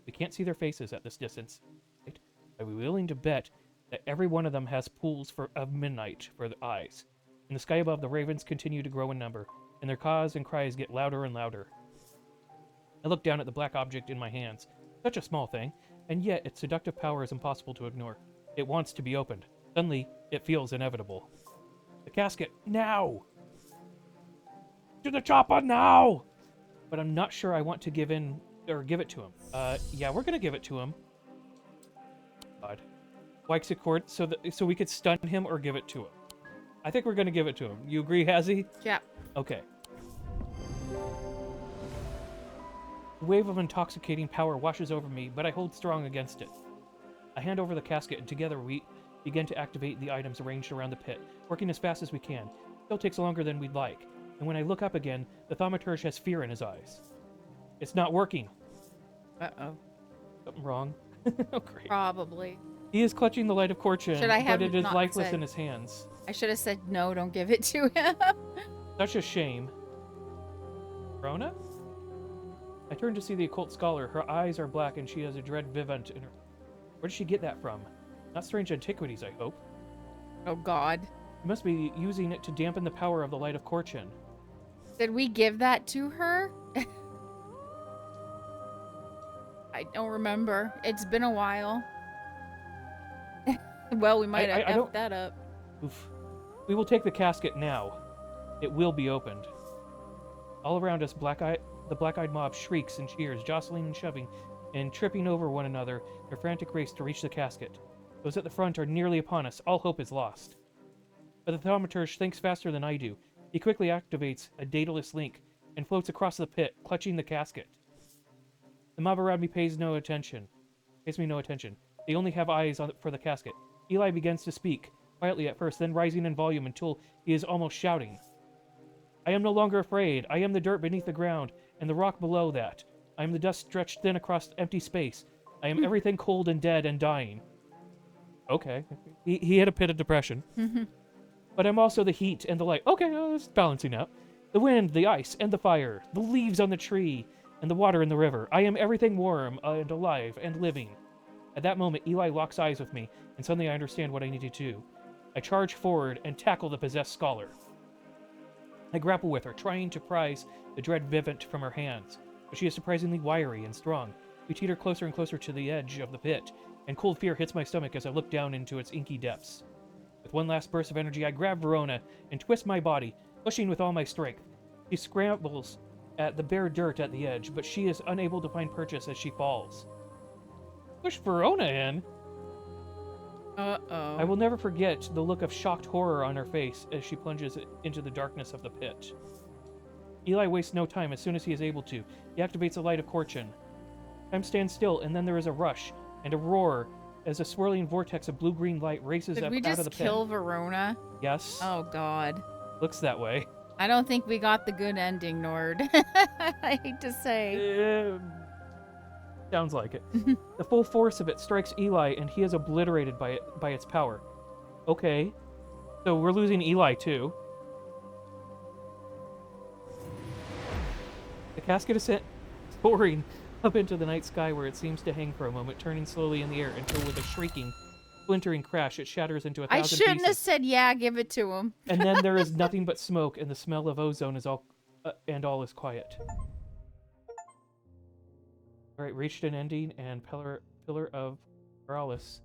We can't see their faces at this distance. Right? I'd be willing to bet that every one of them has pools of midnight for the eyes. In the sky above, the ravens continue to grow in number, and their caws and cries get louder and louder. I look down at the black object in my hands. Such a small thing, and yet its seductive power is impossible to ignore. It wants to be opened. Suddenly, it feels inevitable. The casket, now! To the chopper, now! But I'm not sure I want to give in, or give it to him. Yeah, we're gonna give it to him. God. Wikes a cord so we could stun him or give it to him. I think we're gonna give it to him. You agree, Hazzie? Yeah. Okay. A wave of intoxicating power washes over me, but I hold strong against it. I hand over the casket, and together we begin to activate the items arranged around the pit, working as fast as we can. It still takes longer than we'd like, and when I look up again, the thaumaturge has fear in his eyes. It's not working. Uh-oh. Something wrong. Oh, great. Probably. He is clutching the light of Corchin, Should I have but it is not lifeless said- in his hands. I should have said no, don't give it to him. Such a shame. Rona? I turn to see the occult scholar. Her eyes are black and she has a dread vivant in her. Where did she get that from? Not Strange Antiquities, I hope. Oh god. She must be using it to dampen the power of the light of Corchin. Did we give that to her? I don't remember. It's been a while. Well, we might have effed that up. Oof. We will take the casket now. It will be opened. All around us, the black-eyed mob shrieks and cheers, jostling and shoving, and tripping over one another in a frantic race to reach the casket. Those at the front are nearly upon us. All hope is lost. But the thaumaturge thinks faster than I do. He quickly activates a daedalus link and floats across the pit, clutching the casket. The mob around me pays me no attention. They only have eyes for the casket. Eli begins to speak, quietly at first, then rising in volume until he is almost shouting. I am no longer afraid. I am the dirt beneath the ground, and the rock below that. I am the dust stretched thin across empty space. I am everything cold and dead and dying. Okay. He had a pit of depression. But I'm also the heat and the light. Okay, it's balancing out. The wind, the ice, and the fire. The leaves on the tree, and the water in the river. I am everything warm and alive and living. At that moment, Eli locks eyes with me, and suddenly I understand what I need to do. I charge forward and tackle the possessed scholar. I grapple with her, trying to prise the dread vivant from her hands, but she is surprisingly wiry and strong. We teeter closer and closer to the edge of the pit, and cold fear hits my stomach as I look down into its inky depths. With one last burst of energy, I grab Verona and twist my body, pushing with all my strength. She scrambles at the bare dirt at the edge, but she is unable to find purchase as she falls. Push Verona in? Uh-oh. I will never forget the look of shocked horror on her face as she plunges into the darkness of the pit. Eli wastes no time. As soon as he is able to, he activates the light of Corchin. Time stands still, and then there is a rush and a roar as a swirling vortex of blue-green light races Did up we out of just the kill pit. Verona? Yes. Oh, God. Looks that way. I don't think we got the good ending, Nord. I hate to say. Sounds like it. The full force of it strikes Eli, and he is obliterated by its power. Okay. So we're losing Eli, too. The casket is soaring up into the night sky where it seems to hang for a moment, turning slowly in the air until with a shrieking, splintering crash, it shatters into 1,000 I pieces. shouldn't have said, yeah, give it to him. And then there is nothing but smoke, and the smell of ozone is all is quiet. All right, reached an ending, and pillar of Paralis.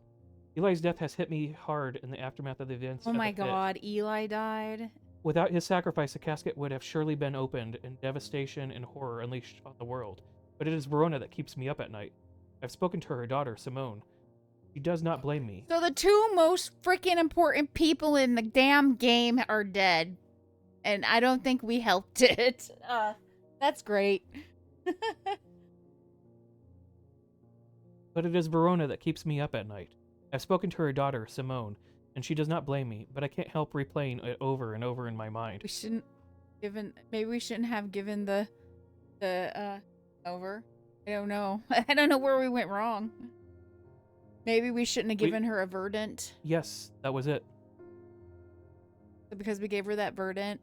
Eli's death has hit me hard in the aftermath of the events. Oh at my the pit. God, Eli died. Without his sacrifice, the casket would have surely been opened, and devastation and horror unleashed on the world. But it is Verona that keeps me up at night. I've spoken to her daughter, Simone. She does not blame me. So the two most freaking important people in the damn game are dead. And I don't think we helped it. That's great. But it is Verona that keeps me up at night. I've spoken to her daughter, Simone, and she does not blame me, but I can't help replaying it over and over in my mind. Maybe we shouldn't have given the over. I don't know. I don't know where we went wrong. Maybe we shouldn't have given her a verdant. Yes, that was it. Because we gave her that verdant.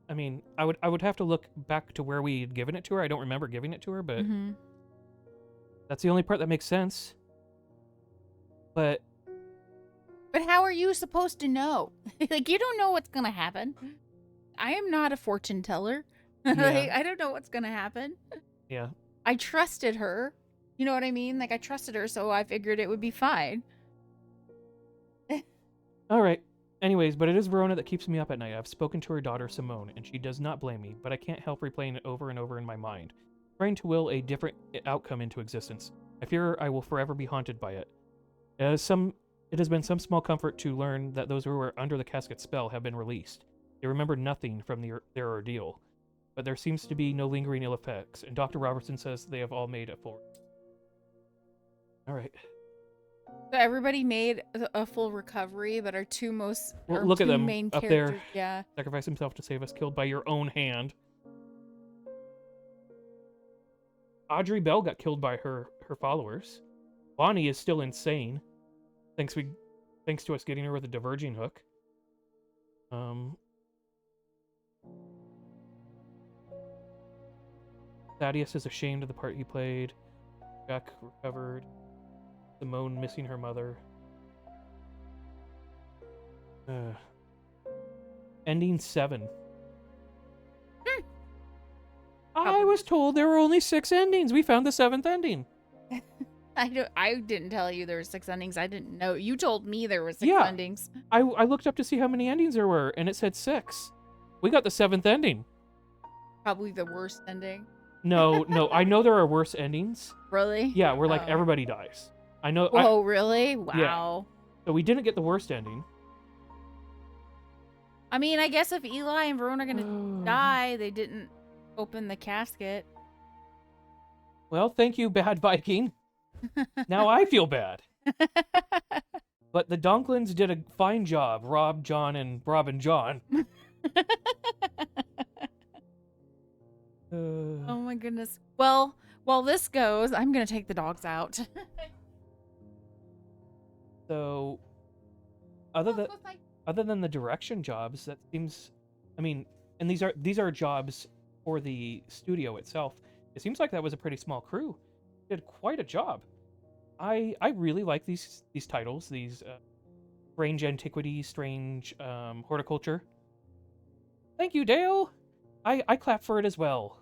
I mean, I would have to look back to where we had given it to her. I don't remember giving it to her, but that's the only part that makes sense. But how are you supposed to know? Like, you don't know what's gonna happen. I am not a fortune teller. Yeah. Like, I don't know what's gonna happen. Yeah. I trusted her. You know what I mean? Like, I trusted her, so I figured it would be fine. All right. Anyways, but it is Verona that keeps me up at night. I've spoken to her daughter, Simone, and she does not blame me, but I can't help replaying it over and over in my mind, trying to will a different outcome into existence. I fear I will forever be haunted by it. It has been some small comfort to learn that those who were under the casket spell have been released. They remember nothing from their ordeal, but there seems to be no lingering ill effects, and Dr. Robertson says they have all made it forward. All right. So everybody made a full recovery, but our two Look at them main up characters, there. yeah. Sacrifice himself to save us, killed by your own hand. Audrey Bell got killed by her followers. Bonnie is still insane. Thanks to us getting her with a diverging hook. Thaddeus is ashamed of the part he played. Jack recovered. Simone missing her mother. Ending 7. I was told there were only 6 endings. We found the 7th ending. I didn't tell you there were 6 endings. I didn't know. You told me there were 6 endings. I looked up to see how many endings there were, and it said 6. We got the 7th ending. Probably the worst ending. No, I know there are worse endings. Really? Yeah, where like everybody dies. I know. Oh, really? Wow. Yeah. So we didn't get the worst ending. I mean, I guess if Eli and Verona are gonna die, they didn't open the casket. Well, thank you, Bad Viking. Now I feel bad. But the Donklins did a fine job. Rob, John, and John. Oh my goodness. Well, while this goes, I'm gonna take the dogs out. So, other than the direction jobs, that seems, I mean, and these are jobs for the studio itself. It seems like that was a pretty small crew. Did quite a job. I really like these titles. These Strange Antiquities, Strange Horticulture. Thank you, Dale. I clap for it as well.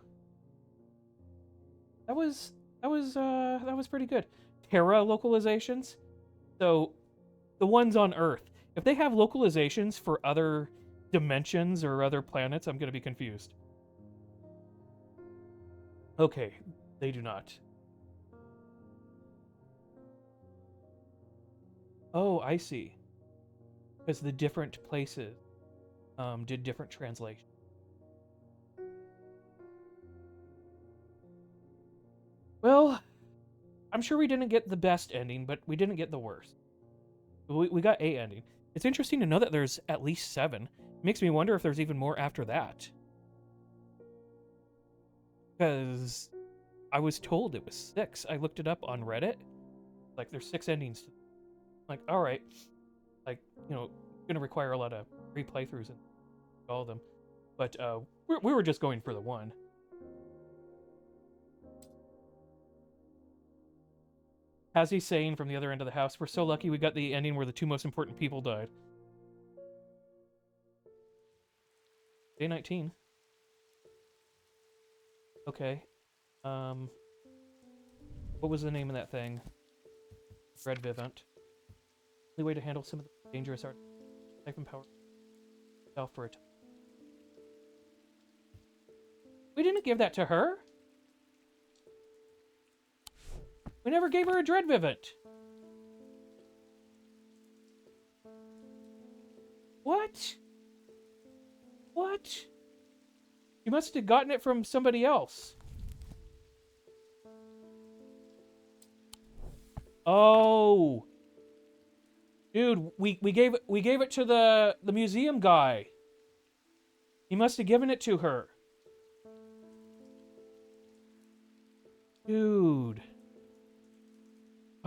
That was pretty good. Terra localizations. So, the ones on Earth, if they have localizations for other dimensions or other planets, I'm going to be confused. Okay, they do not. Oh, I see. Because the different places did different translations. Well, I'm sure we didn't get the best ending, but we didn't get the worst. We got a ending. It's interesting to know that there's at least 7. It makes me wonder if there's even more after that. Because I was told it was 6. I looked it up on Reddit. Like, there's 6 endings. Like, alright. Like, you know, gonna require a lot of replaythroughs and all of them. But we were just going for the one. Hazzie saying from the other end of the house, we're so lucky we got the ending where the 2 most important people died. Day 19. Okay. What was the name of that thing? Red Vivant. The way to handle some of the dangerous art. Siphon power. Self for it. We didn't give that to her. We never gave her a Dread Vivant. What? What? You must have gotten it from somebody else. Oh. Dude, we gave it to the museum guy. He must have given it to her. Dude.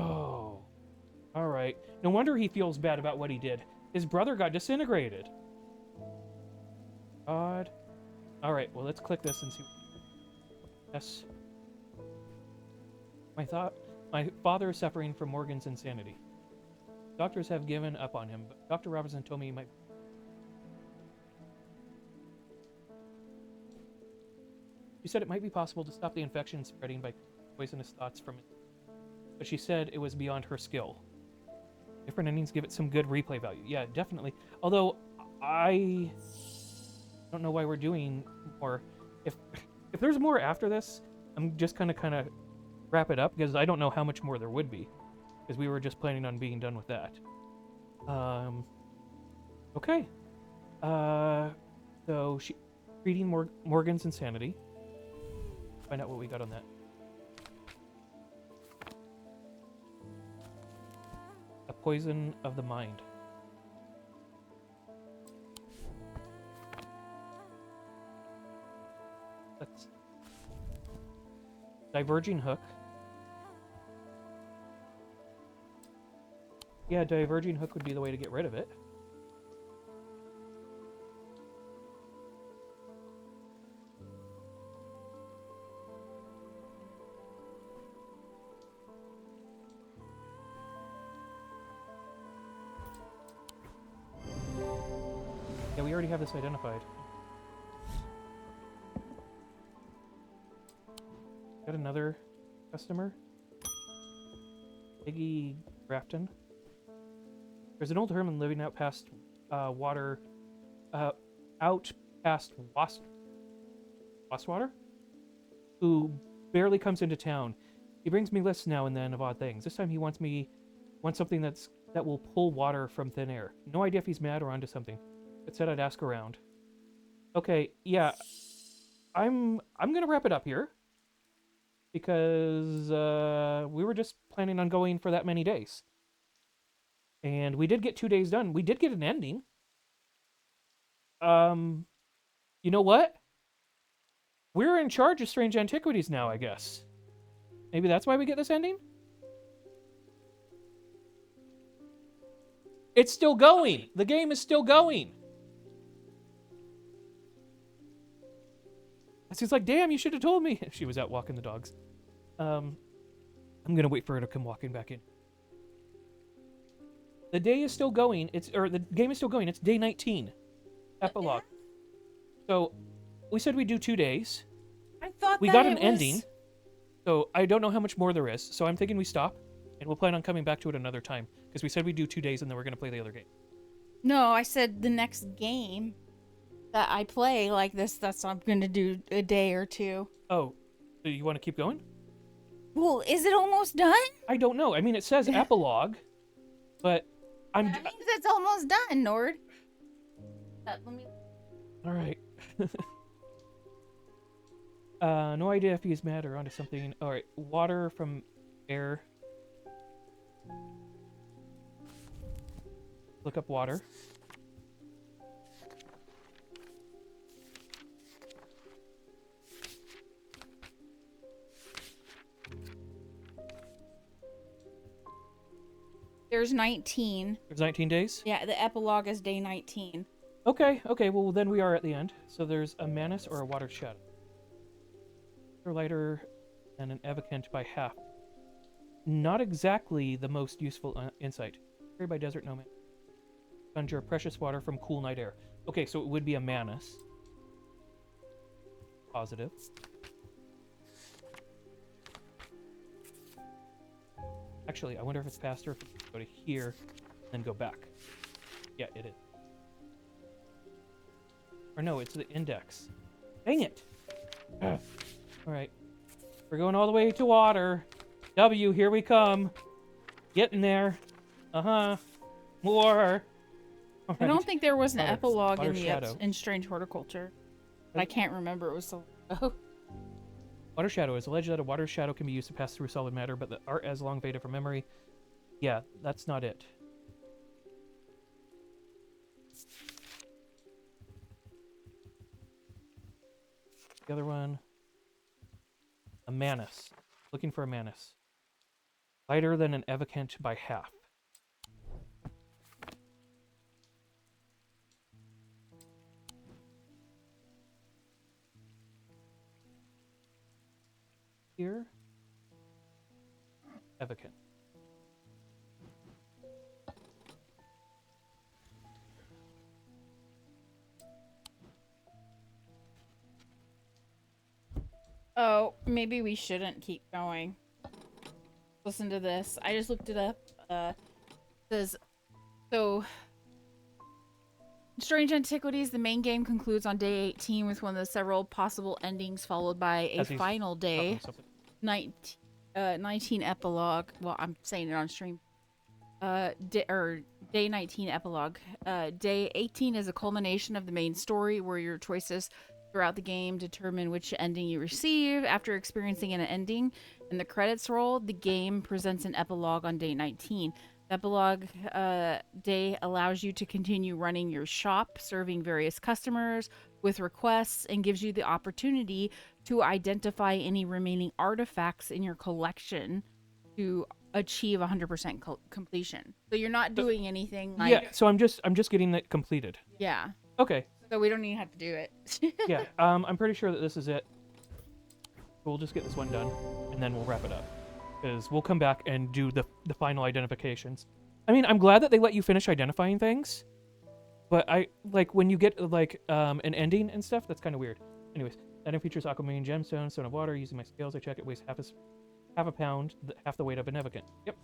Oh. Alright. No wonder he feels bad about what he did. His brother got disintegrated. God. Alright, well, let's click this and see. Yes. My father is suffering from Morgan's insanity. Doctors have given up on him, but Dr. Robinson told me he might... She said it might be possible to stop the infection spreading by poisonous thoughts from it. But she said it was beyond her skill. Different endings give it some good replay value. Yeah, definitely. Although, I don't know why we're doing more. If there's more after this, I'm just kind of wrap it up, because I don't know how much more there would be. Because we were just planning on being done with that. Okay. So, treating Morgan's insanity. Find out what we got on that. A poison of the mind. That's diverging hook. Yeah, diverging hook would be the way to get rid of it. Yeah, we already have this identified. Got another customer. Iggy Grafton. There's an old herman living out past out past Wastwater, who barely comes into town. He brings me lists now and then of odd things. This time he wants something that will pull water from thin air. No idea if he's mad or onto something. But said I'd ask around. Okay, yeah. I'm gonna wrap it up here. Because we were just planning on going for that many days. And we did get 2 days done. We did get an ending. You know what? We're in charge of Strange Antiquities now, I guess. Maybe that's why we get this ending? It's still going. The game is still going. She's like, damn, you should have told me. She was out walking the dogs. I'm going to wait for her to come walking back in. The day is still going. The game is still going. It's day 19. Epilogue. So, we said we'd do 2 days. I thought we got an ending. So, I don't know how much more there is. So, I'm thinking we stop. And we'll plan on coming back to it another time. Because we said we'd do 2 days and then we're going to play the other game. No, I said the next game that I play like this, that's I'm going to do a day or 2. Oh, so you want to keep going? Well, is it almost done? I don't know. I mean, it says epilogue, but That means it's almost done, Nord. Let me... All right. No idea if he's mad or onto something. All right, water from air. Look up water. There's 19. There's 19 days? Yeah, the epilogue is day 19. Okay, well then we are at the end. So there's a Manus or a Water Shadow. Lighter and an Evocant by half. Not exactly the most useful insight. Carried by desert nomad. Conjure precious water from cool night air. Okay, so it would be a Manus. Positive. Actually, I wonder if it's faster if we go to here and then go back. Yeah, it is. Or no, it's the index. Dang it! Alright. We're going all the way to water. W, here we come. Getting there. Uh-huh. More. I don't think there was an Water. epilogue Water in the Shadow. in Strange Horticulture. But I can't remember. It was so. Oh. Water Shadow is alleged that a water shadow can be used to pass through solid matter, but the art has long faded from memory. Yeah, that's not it. The other one. A Manus. Looking for a Manus. Lighter than an Evocant by half. Here. Evocant. Oh, maybe we shouldn't keep going. Listen to this. I just looked it up. Says so. Strange Antiquities, the main game concludes on day 18 with one of the several possible endings, followed by a final day. 19 epilogue. Well, I'm saying it on stream. Day 19 epilogue. Day 18 is a culmination of the main story, where your choices throughout the game determine which ending you receive. After experiencing an ending and the credits roll, the game presents an epilogue on day 19. The epilogue day allows you to continue running your shop, serving various customers with requests, and gives you the opportunity to identify any remaining artifacts in your collection to achieve 100% completion. So you're not doing anything like... Yeah, so I'm just getting it completed. Yeah. Okay. So we don't even have to do it. Yeah, I'm pretty sure that this is it. We'll just get this one done, and then we'll wrap it up. Because we'll come back and do the final identifications. I mean, I'm glad that they let you finish identifying things, but I like when you get like an ending and stuff. That's kind of weird. Anyways, that features aquamarine gemstone, stone of water. Using my scales, I check it weighs half a pound, half the weight of an Evocant. Yep.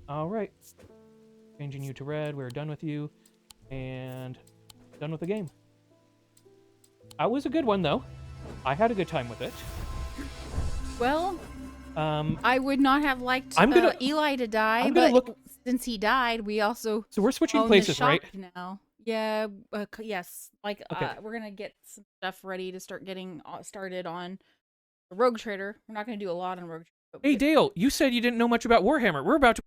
All right. Changing you to red. We're done with you, and done with the game. That was a good one though. I had a good time with it. Well, I would not have liked Eli to die, but since he died, we also so we're switching places, right? Now, yeah, yes. Like okay. We're gonna get some stuff ready to start getting started on Rogue Trader. We're not gonna do a lot on Rogue Trader. Hey Dale, you said you didn't know much about Warhammer. We're about to